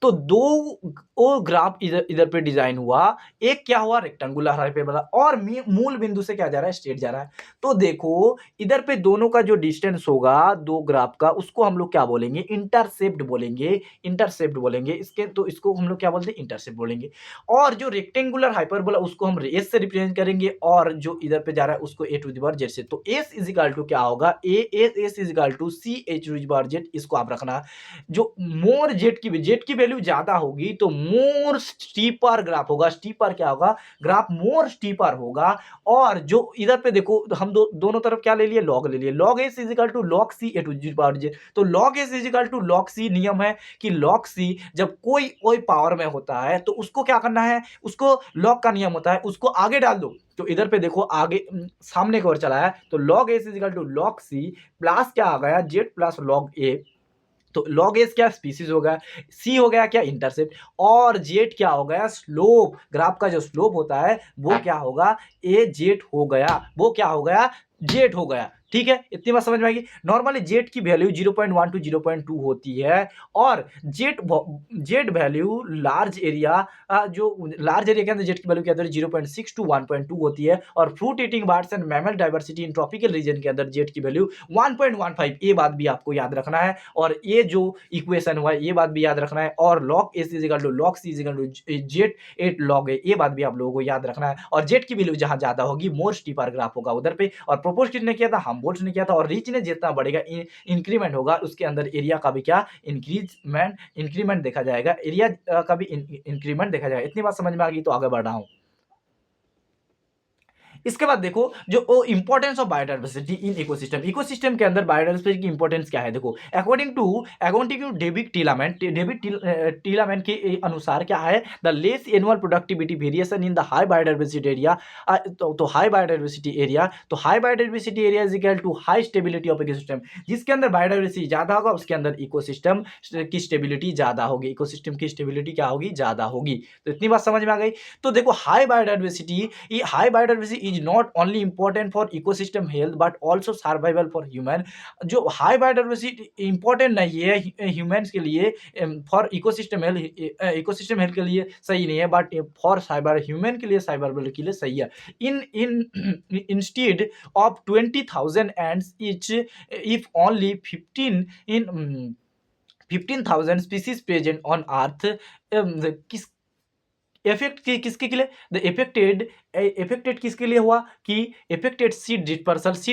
Speaker 1: तो दो वो ग्राफ इधर इधर पे डिजाइन हुआ, एक क्या हुआ रेक्टेंगुलर हाइपरबोला, और मूल बिंदु से क्या जा रहा है, स्ट्रेट जा रहा है। तो देखो इधर पे दोनों का जो डिस्टेंस होगा दो ग्राफ का, उसको हम लोग क्या बोलेंगे, इंटरसेप्ट बोलेंगे। इंटरसेप्ट बोलेंगे इसके, तो इसको हम लोग क्या बोलते हैं, इंटरसेप्ट बोलेंगे। और जो रेक्टेंगुलर हाइपरबोला उसको हम एस से रिप्रेजेंट करेंगे, और जो इधर पे जा रहा है उसको A to the power Z से। तो एस इज इक्वल टू क्या होगा, S is equal to C H to the power Z. इसको आप रखना। जो मोर जेड की वैल्यू ज्यादा होगी तो मोर स्टीपर ग्राफ होगा। स्टीपर क्या होगा, ग्राफ मोर स्टीपर होगा। और जो इधर पे देखो हम दोनों तरफ क्या ले लिए, लॉग ले लिए। Log S is equal to log C A to the power J. तो log S is equal to log C, नियम है कि लॉग सी जब कोई कोई पावर में होता है तो उसको क्या करना है, उसको लॉग का नियम होता है, उसको आगे डाल दो। तो इधर पे देखो आगे सामने की ओर चला है, तो log S is equal to log C plus क्या आ गया, जेड प्लस लॉग ए। तो लॉग एस क्या स्पीसीज हो गया, सी हो गया क्या इंटरसेप्ट, और जेड क्या हो गया स्लोप। ग्राफ का जो स्लोप होता है वो क्या होगा, ए जेड हो गया, वो क्या हो गया, जेड हो गया। ठीक है, इतनी बात समझ में आएगी। नॉर्मली जेड की वैल्यू 0.1 टू 0.2 होती है, और जेड वैल्यू लार्ज एरिया, जो लार्ज एरिया के अंदर जेड की वैल्यू क्या होती है 0.6 टू 1.2 होती है। और fruit eating birds and mammal diversity in tropical region के अंदर जेड की वैल्यू 1.15। ये बात भी आपको याद रखना है, और ये जो इक्वेशन हुआ है ये बात भी याद रखना है। और log S is equal to log C is equal to Z 8 log है, ये बात भी आप लोगों को याद रखना है। और जेड की वैल्यू जहां ज्यादा होगी मोर स्टीपर ग्राफ होगा उधर पे। और प्रोपोज किसने किया था, हम्बोल्ट ने किया था। और रिचनेस जितना बढ़ेगा इंक्रीमेंट होगा, उसके अंदर एरिया का भी क्या इंक्रीमेंट देखा जाएगा, एरिया का भी इंक्रीमेंट देखा जाएगा। इतनी बात समझ में आ गई तो आगे बढ़ रहा हूं। इसके बाद देखो जो importance of biodiversity in ecosystem. Ecosystem के अंदर बायोडाइवर्सिटी की इंपॉर्टेंस क्या है, देखो अकॉर्डिंग टू डेविड टीलामेंट के अनुसार क्या है, the less annual productivity variation in the high biodiversity area. तो हाई बायोडाइवर्सिटी एरिया, तो high biodiversity area is equal to high stability of ecosystem. जिसके अंदर बायोडाइवर्सिटी ज्यादा होगा उसके अंदर इकोसिस्टम की स्टेबिलिटी ज्यादा होगी, इकोसिस्टम की स्टेबिलिटी क्या होगी, ज्यादा होगी। तो इतनी बात समझ में आ गई। तो देखो high biodiversity is not only important for ecosystem health but also survival for human। जो हाई बायोडाइवर्सिटी इंपॉर्टेंट नहीं है ह्यूमंस के लिए, फॉर इकोसिस्टम हेल्थ के लिए सही नहीं है, बट फॉर साइबर ह्यूमन के लिए, साइबर के लिए सही है। In instead of 20,000 ends etch, if only 15,000 species present on earth, किस इफेक्ट किसके लिए? द इफेक्टेड किसके लिए हुआ कि इफेक्टेड सीड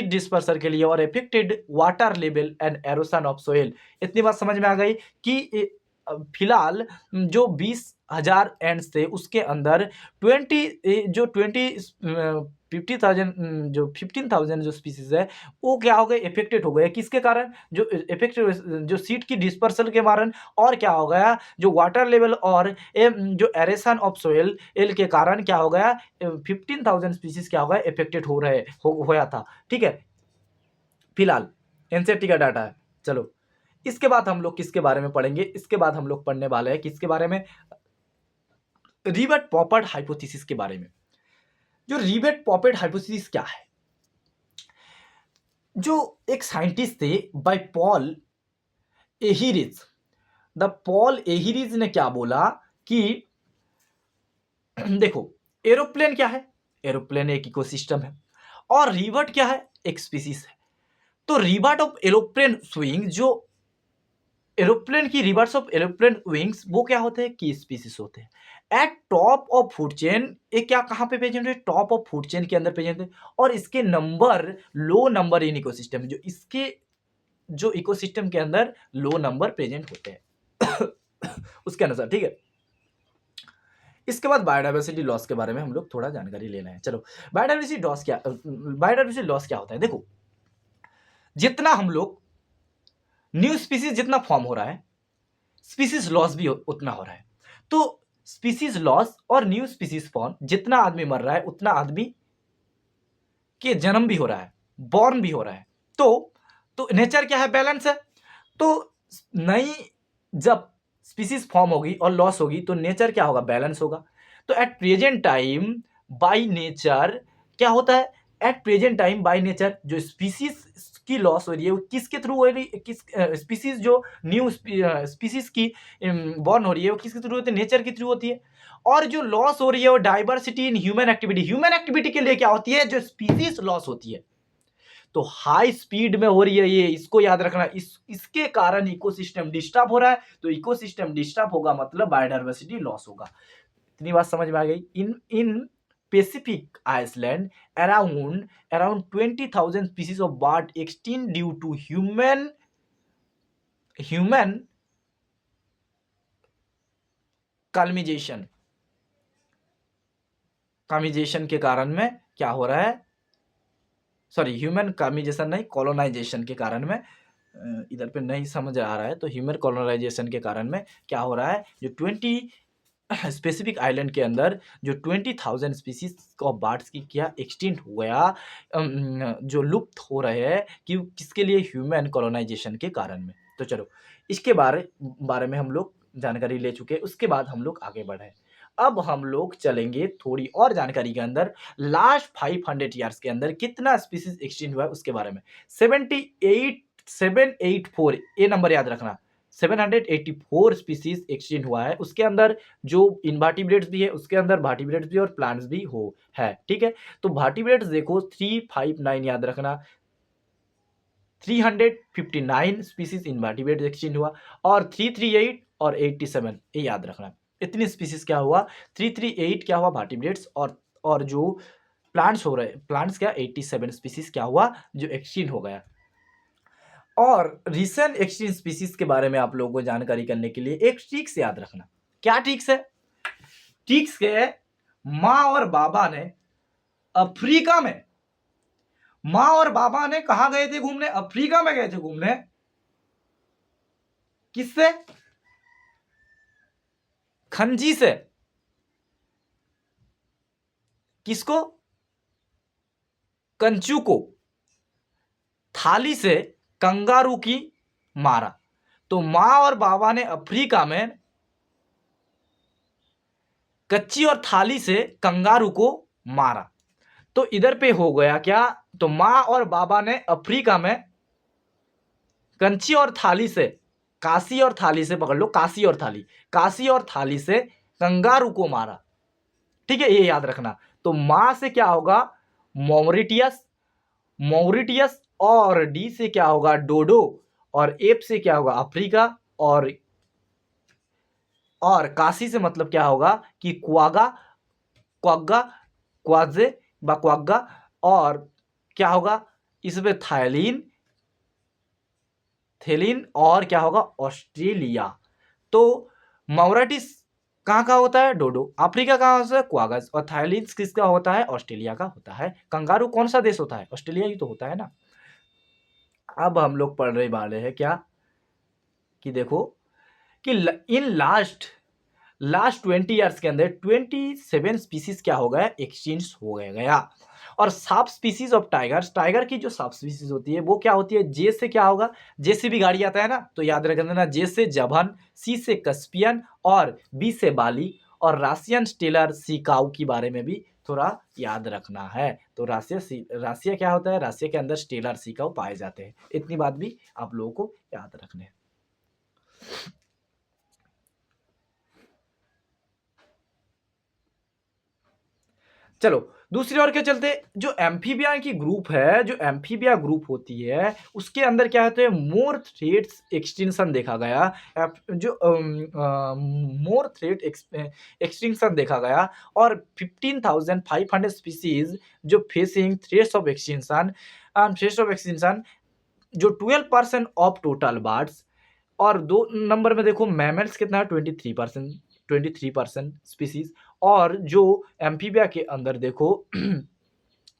Speaker 1: डिस्पर्सल के लिए और affected water level and erosion of soil. इतनी बात समझ में आ गई कि फिलहाल जो 20,000 एंड्स थे उसके अंदर 15,000 जो स्पीसीज है वो क्या हो गए, इफेक्टेड हो गए। किसके कारण? जो इफेक्टेड जो सीड की डिस्पर्सल के कारण, और क्या हो गया, जो वाटर लेवल और जो एरेशन ऑफ सोइल एल के कारण क्या हो गया, 15,000 स्पीसीज क्या हो गया, इफेक्टेड होया था। ठीक है, फिलहाल एनसीईआरटी का डाटा है। चलो इसके बाद हम लोग किसके बारे में पढ़ेंगे? इसके बाद हम लोग पढ़ने वाले हैं किसके बारे में? रिवेट पॉपेट हाइपोथेसिस के बारे में। जो रिवेट पॉपेट हाइपोथेसिस क्या है? जो एक साइंटिस्ट थे बाय पॉल एहिरिज, द पॉल एहिरिज ने क्या बोला कि देखो, एरोप्लेन क्या है? एरोप्लेन एक इकोसिस्टम है, और रिवर्ट क्या है? एक स्पीसीज है। तो रिवर्ट ऑफ एरोप्लेन स्विंग, जो एरोप्लेन की रिवर्स ऑफ एरोप्लेन विंग्स, वो क्या होते हैं कि स्पीसीज होते हैं। Eight top of food chain, ये क्या कहाँ पे प्रेजेंट है? टॉप ऑफ फूड चेन के अंदर प्रेजेंट है, और इसके number low number in ecosystem, जो इसके जो इकोसिस्टम के अंदर लो नंबर प्रेजेंट होते हैं उसके अनुसार। ठीक है, इसके बाद बायोडाइवर्सिटी लॉस के बारे में हम लोग थोड़ा जानकारी लेना है। चलो, बायोडाइवर्सिटी लॉस क्या होता है? देखो, जितना हम लोग न्यू स्पीसीज जितना फॉर्म हो रहा है, स्पीसीज लॉस भी उतना हो रहा है। तो स्पीसीज लॉस और न्यू स्पीसीज फॉर्म, जितना आदमी मर रहा है उतना आदमी के जन्म भी हो रहा है, बॉर्न भी हो रहा है। तो नेचर क्या है? बैलेंस है। तो नई जब स्पीसीज फॉर्म होगी और लॉस होगी तो नेचर क्या होगा? बैलेंस होगा। तो at present time by nature क्या होता है? At present time by nature जो स्पीसीज की लॉस हो रही है वो किसके थ्रू हो रही है? किस स्पीसीज जो न्यू स्पीसीज की बॉर्न हो रही है वो किसके थ्रू होती है? नेचर के थ्रू होती है। और जो लॉस हो रही है वो डाइवर्सिटी इन ह्यूमन एक्टिविटी के लिए क्या होती है? जो स्पीसीज लॉस होती है तो हाई स्पीड में हो रही है, ये इसको याद रखना। इसके कारण इकोसिस्टम डिस्टर्ब हो रहा है, तो इकोसिस्टम डिस्टर्ब होगा मतलब बायोडाइवर्सिटी लॉस होगा। इतनी बात समझ में आ गई। इन Pacific Iceland, around 20,000 species of bird extinct due to human colonisation के कारण में क्या हो रहा है? सॉरी, ह्यूमन कॉलोनाइजेशन नहीं, कॉलोनाइजेशन के कारण में, इधर पे नहीं समझ आ रहा है, तो ह्यूमन कॉलोनाइजेशन के कारण में क्या हो रहा है? जो 20 स्पेसिफिक आइलैंड के अंदर जो 20,000 स्पीसीज ऑफ बर्ड्स की क्या एक्सटिंक्ट हो गया, जो लुप्त हो रहे हैं कि किसके लिए? ह्यूमन कॉलोनाइजेशन के कारण में। तो चलो इसके बारे में हम लोग जानकारी ले चुके हैं। उसके बाद हम लोग आगे बढ़े। अब हम लोग चलेंगे थोड़ी और जानकारी के अंदर। लास्ट 500 ईयर्स के अंदर कितना स्पीसीज एक्सटिंक्ट हुआ है उसके बारे में। 784, ये नंबर याद रखना। 784 स्पीसीज एक्सटिंक्ट हुआ है। उसके अंदर जो इनवर्टिब्रेट्स भी है, उसके अंदर वर्टिब्रेट्स भी और प्लांट्स भी है। ठीक है, तो वर्टिब्रेट्स देखो 359 याद रखना, 359 स्पीसीज इनवर्टिब्रेट्स एक्सटिंक्ट हुआ, और 338 और 87 ये याद रखना। इतनी स्पीसीज क्या हुआ? 338 क्या हुआ? वर्टिब्रेट्स, और जो प्लांट्स हो रहे, प्लांट्स क्या, 87 स्पीसीज क्या हुआ? जो एक्सटिंक्ट हो गया। और रिसेंट एक्सटिंक्ट स्पीसीज के बारे में आप लोगों को जानकारी करने के लिए एक ट्रिक्स याद रखना। क्या ट्रिक्स है? ट्रिक्स है, माँ और बाबा ने अफ्रीका में, माँ और बाबा ने कहा गए थे घूमने? अफ्रीका में गए थे घूमने। किससे? खंजी से। किसको? कंचू को। थाली से कंगारू की मारा। तो माँ और बाबा ने अफ्रीका में कच्ची और थाली से कंगारू को मारा। तो इधर पे हो गया क्या? तो माँ और बाबा ने अफ्रीका में कंची और थाली से, काशी और थाली से पकड़ लो, काशी और थाली से कंगारू को मारा। ठीक है, ये याद रखना। तो माँ से क्या होगा? मॉरिटियस, और डी से क्या होगा? डोडो, और एफ से क्या होगा? अफ्रीका, और और काशी से मतलब क्या होगा कि क्वागा, क्वागा, क्वाजे व क्वागा, और क्या होगा इसमें थाईलीन, थेलिन, और क्या होगा ऑस्ट्रेलिया। तो माउराटिस कहाँ का होता है? डोडो। अफ्रीका कहाँ होता है? क्वागस। और थाईलीन किसका होता है? ऑस्ट्रेलिया का होता है। कंगारू कौन सा देश होता है? ऑस्ट्रेलिया ही तो होता है ना। अब हम लोग पढ़ने वाले हैं क्या कि देखो कि इन लास्ट 20 ईयर्स के अंदर 27 स्पीसीज क्या हो गया? एक्सटिंक्ट हो गया। और सब स्पीसीज ऑफ टाइगर की जो सब स्पीसीज होती है वो क्या होती है? जे से क्या होगा? जे से भी गाड़ी आता है ना, तो याद रख देना, जे से जभन, सी से कस्पियन, और बी से बाली, और राशियन स्टेलर सीकाउ के बारे में भी थोड़ा याद रखना है। तो राशिया क्या होता है? राशिया के अंदर स्टेलर सीकाउ पाए जाते हैं। इतनी बात भी आप लोगों को याद रखने हैं। चलो दूसरी ओर क्या चलते हैं। जो एम्फीबिया की ग्रुप है, जो एम्फीबिया ग्रुप होती है, उसके अंदर क्या होते हैं? मोर थ्रेड्स एक्सटिंक्शन देखा गया। जो मोर थ्रेड एक्सटिंक्शन देखा गया, और 15,500 स्पीसीज जो फेसिंग थ्रेड्स ऑफ एक्सटिंक्शन, जो 12% ऑफ टोटल बर्ड्स। और 2 नंबर में देखो मैमल्स कितना है? 23% स्पीसीज। और जो एम्फीबिया के अंदर देखो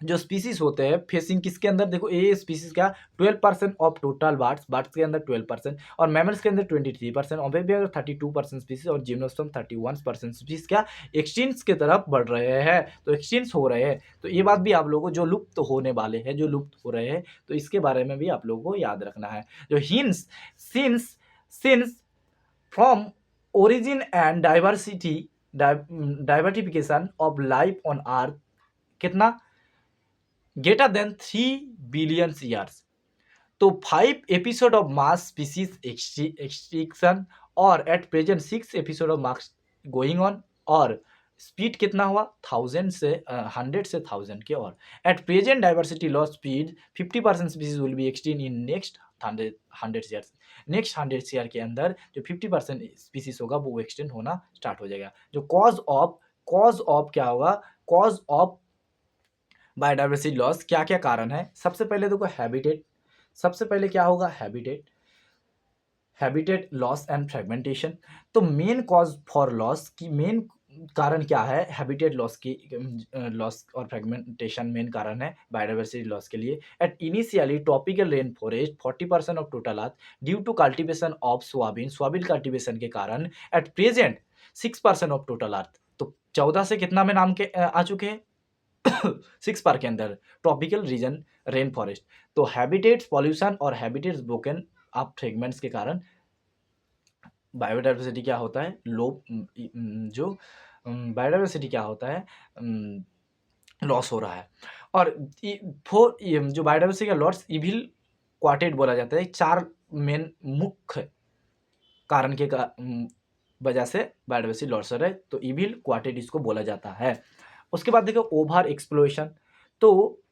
Speaker 1: जो स्पीसीज होते हैं फेसिंग किसके अंदर? देखो ए स्पीसीज क्या? 12% ऑफ टोटल बर्ड्स के अंदर 12%, और मैमल्स के अंदर 23%, अम्फीबिया 32% स्पीसीज, और जिम्नोस्पर्म 31% स्पीसीज क्या एक्सटिंक्ट की तरफ बढ़ रहे हैं। तो एक्सटिंक्ट हो रहे हैं। तो ये बात भी आप लोगों को, जो लुप्त होने वाले हैं, जो लुप्त हो रहे हैं, तो इसके बारे में भी आप लोगों को याद रखना है। जो hints since from origin and diversification of life on earth कितना? greater than 3 billion years। तो 5 episode of mass species extinction, और at present 6 episode of mass going on, और स्पीड कितना हुआ? 1000 से 100 से 1000 के। और at present diversity loss speed 50% species will be extinct in next 100 years. Next 100 year के अंदर जो 50% स्पीसीज होगा वो एक्सटेंड होना स्टार्ट हो जाएगा। जो कॉज ऑफ क्या होगा? कॉज ऑफ बायोडाइवर्सिटी लॉस क्या क्या कारण है? सबसे पहले देखो हैबिटेट। सबसे पहले क्या होगा? Habitat loss and fragmentation. तो मेन कॉज फॉर लॉस की मेन कारण क्या है? हैबिटेट लॉस की लॉस और फ्रेगमेंटेशन मेन कारण है बायोडाइवर्सिटी लॉस के लिए। At initially tropical rain forest 40% of total earth due to cultivation of soybean cultivation के कारण। At present 6% of total earth. तो 14 से कितना में नाम के आ चुके हैं? 6 पार के अंदर ट्रॉपिकल रीजन रेन फॉरेस्ट। तो हैबिटेट्स पॉल्यूशन और हैबिटेट्स ब्रोकन अप फ्रेगमेंट्स के कारण बायोडाइवर्सिटी क्या होता है? जो बायोडाइवर्सिटी क्या होता है? लॉस हो रहा है। और जो बायोडाइवर्सिटी का लॉस इविल क्वार्टेट बोला जाता है। 4 मेन मुख्य कारण के वजह से बायोडाइवर्सिटी लॉस हो रहा है, तो इविल क्वार्टेट इसको बोला जाता है। उसके बाद देखो ओवर एक्सप्लोरेशन। तो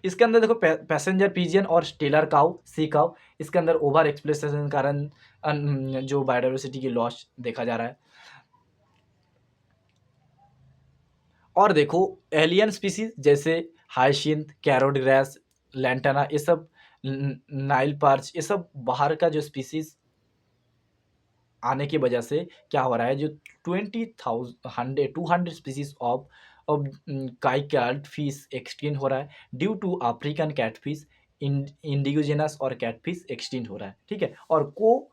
Speaker 1: इसके अंदर देखो पैसेंजर पिजियन और स्टेलर काउ, सी काउ, इसके अंदर ओवर एक्सप्लोरेशन के कारण जो बायोडाइवर्सिटी की लॉस देखा जा रहा है। और देखो एलियन स्पीसीज जैसे हाइशिंथ, कैरोड ग्रास, लैंटाना, ये सब नाइल पर्च, ये सब बाहर का जो स्पीसीज आने की वजह से क्या हो रहा है? जो 200 स्पीसीज ऑफ काई कैट फिश एक्सटिंक्ट हो रहा है ड्यू टू अफ्रीकन कैटफिश, इंडिगोजेनस और कैटफिश एक्सटिंक्ट हो रहा है। ठीक है। और को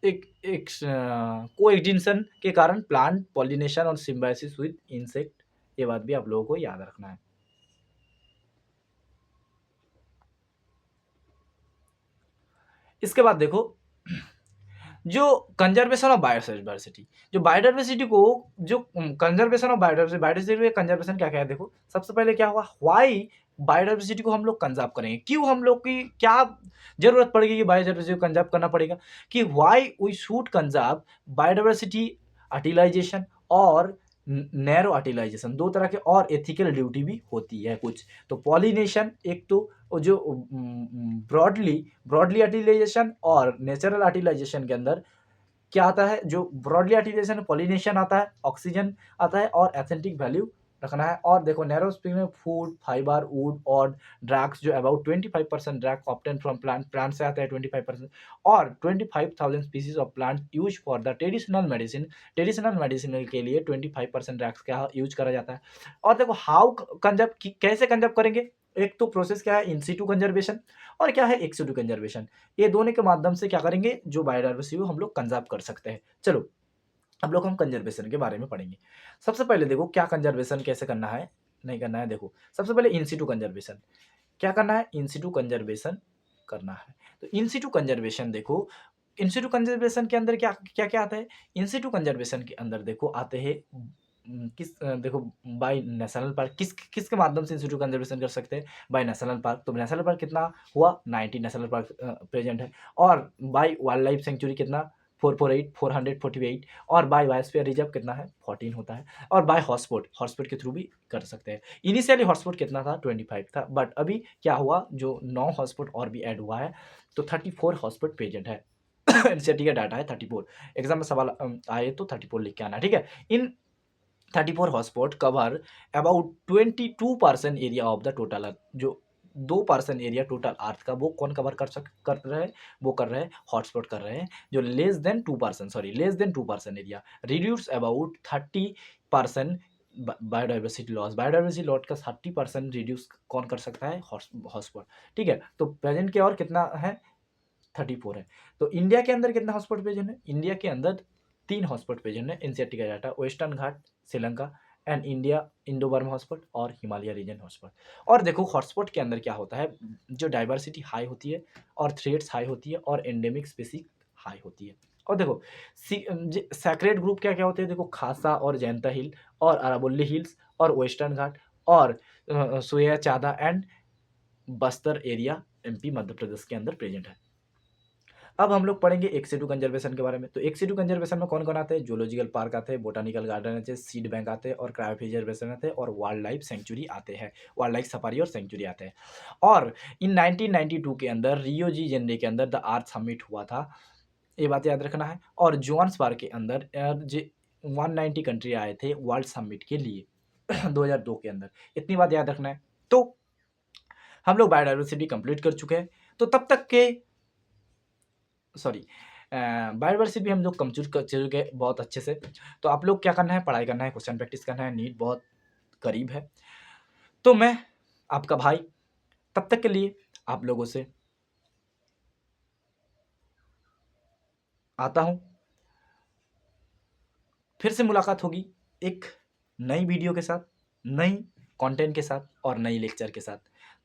Speaker 1: एक्सटिंक्शन के कारण प्लांट पॉलिनेशन और सिम्बायोसिस विद इंसेक्ट, ये बात भी आप लोगों को याद रखना है। इसके बाद देखो जो कंजर्वेशन ऑफ बायोडाइवर्सिटी, जो बायोडाइवर्सिटी को जो कंजर्वेशन ऑफ बायोडाइवर्सिटी कंजर्वेशन क्या क्या है? देखो सबसे पहले क्या हुआ? व्हाई बायोडाइवर्सिटी को हम लोग कंजर्व करेंगे? क्यों हम लोग की क्या जरूरत पड़ेगी कि बायोडाइवर्सिटी को कंजर्व करना पड़ेगा? कि why we should conserve biodiversity, utilisation और नैरो आर्टिलाइजेशन, दो तरह के और एथिकल ड्यूटी भी होती है कुछ। तो पॉलिनेशन एक तो जो ब्रॉडली आर्टिलाइजेशन और नेचुरल आर्टिलाइजेशन के अंदर क्या आता है, जो ब्रॉडली आर्टिकुलेशन पॉलिनेशन आता है, ऑक्सीजन आता है और एस्थेटिक वैल्यू रखना है। और देखो नैरो स्पीड में फूड, फाइबर, वुड और ड्रग्स जो about 25% drug obtain from plant से आता है 25%, और 25,000 species of plant use for the traditional medicine के लिए 25% ड्रग्स का यूज करा जाता है। और देखो हाउ कंजर्व, कैसे कंजर्व करेंगे, एक तो प्रोसेस क्या है इन सीटू कंजर्वेशन और क्या है एक्स सीटू कंजर्वेशन। ये दोनों के माध्यम से क्या करेंगे, जो बायोडाइवर्सिटी हम लोग कंजर्व कर सकते हैं। चलो अब लोग हम कंजर्वेशन के बारे में पढ़ेंगे। सबसे पहले देखो क्या कंजर्वेशन कैसे करना है, नहीं करना है। देखो सबसे पहले इन सीटू कंजर्वेशन क्या करना है, इन सीटू कंजर्वेशन करना है। तो इन सीटू कंजर्वेशन देखो, इन सीटू कंजर्वेशन के अंदर क्या क्या क्या आता है, इन सीटू कंजर्वेशन के अंदर देखो आते हैं देखो बाय नेशनल पार्क, किसके माध्यम से इन सीटू कंजर्वेशन कर सकते हैं, बाय नेशनल पार्क। तो नेशनल पार्क कितना हुआ, 90 नेशनल पार्क प्रेजेंट है। और बाय वाइल्ड लाइफ सेंचुरी कितना, 448 और बाय बायोस्फीयर रिजर्व कितना है, 14 होता है। और बाय हॉटस्पॉट के थ्रू भी कर सकते हैं। इनिशियली हॉटस्पॉट कितना था, 25 था, बट अभी क्या हुआ, जो 9 हॉटस्पॉट और भी ऐड हुआ है, तो 34 हॉटस्पॉट प्रेजेंट है। एनसीईआरटी का डाटा है 34, एग्जाम में सवाल आए तो 34 लिख के आना, ठीक है। In 34 hotspot cover about 22% area of the total earth, जो 2% एरिया टोटल अर्थ का, वो कौन कवर कर रहे हैं, वो कर रहे हैं हॉटस्पॉट कर रहे हैं, जो less than 2% area, reduce about 30% biodiversity loss का 30% रिड्यूस कौन कर सकता है, हॉटस्पॉट, ठीक है। तो प्रेजेंट के और कितना है, 34 है। तो इंडिया के अंदर कितना हॉटस्पॉट प्रेजेंट है, इंडिया के अंदर 3 हॉटस्पॉट प्रेजेंट है। एनसीईआरटी का data, western Ghat, Sri Lanka and India, Indo Burma hotspot और हिमालय रीजन हॉटस्पॉट। और देखो हॉटस्पॉट के अंदर क्या होता है, जो डाइवर्सिटी हाई होती है और थ्रेड्स हाई होती है और एंडेमिक स्पीसीज हाई होती है। और देखो सैक्रेड ग्रुप क्या क्या होते हैं, देखो खासा और जैंता हिल और अरावली हिल्स और वेस्टर्न घाट और सोया चादा and Bastar area MP Madhya Pradesh के अंदर प्रेजेंट है। अब हम लोग पढ़ेंगे एक्स2 कंजर्वेशन के बारे में। तो एक्स2 कंजर्वेशन में कौन कौन आते हैं, जूलॉजिकल पार्क आते हैं, बोटानिकल गार्डन आते हैं, सीड बैंक आते हैं और क्रायोप्रिजर्वेशन आते हैं और वाइल्ड लाइफ सेंचुरी आते हैं, वाइल्ड लाइफ सफारी और सेंचुरी आते हैं। और इन 1992 के अंदर रियो डी जेनेरो के अंदर द अर्थ समिट हुआ था, ये बात याद रखना है। और जोहान्सबर्ग के अंदर 190 कंट्री आए थे वर्ल्ड समिट के लिए 2002 के अंदर, इतनी बात याद रखना है। तो हम लोग बायोडाइवर्सिटी कंप्लीट कर चुके हैं। तो तब तक के बायोडाइवर्सिटी भी हम लोग कंप्लीट कर चुके हैं बहुत अच्छे से। तो आप लोग क्या करना है, पढ़ाई करना है, क्वेश्चन प्रैक्टिस करना है, नीट बहुत करीब है। तो मैं आपका भाई तब तक के लिए आप लोगों से आता हूँ, फिर से मुलाकात होगी एक नई वीडियो के साथ, नई कंटेंट के साथ और नई लेक्चर के साथ।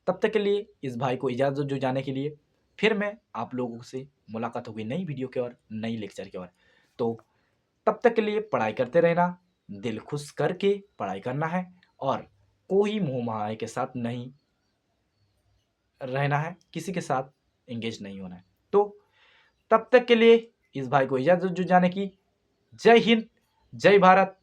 Speaker 1: तब तक के लिए इस भाई को इजाज़त जो जाने के लिए, फिर मैं आप लोगों से मुलाकात होगी नई वीडियो के और नई लेक्चर के और। तो तब तक के लिए पढ़ाई करते रहना, दिल खुश करके पढ़ाई करना है और कोई मोह माया के साथ नहीं रहना है, किसी के साथ एंगेज नहीं होना है। तो तब तक के लिए इस भाई को इजाज़त जो जाने की। जय हिंद, जय भारत,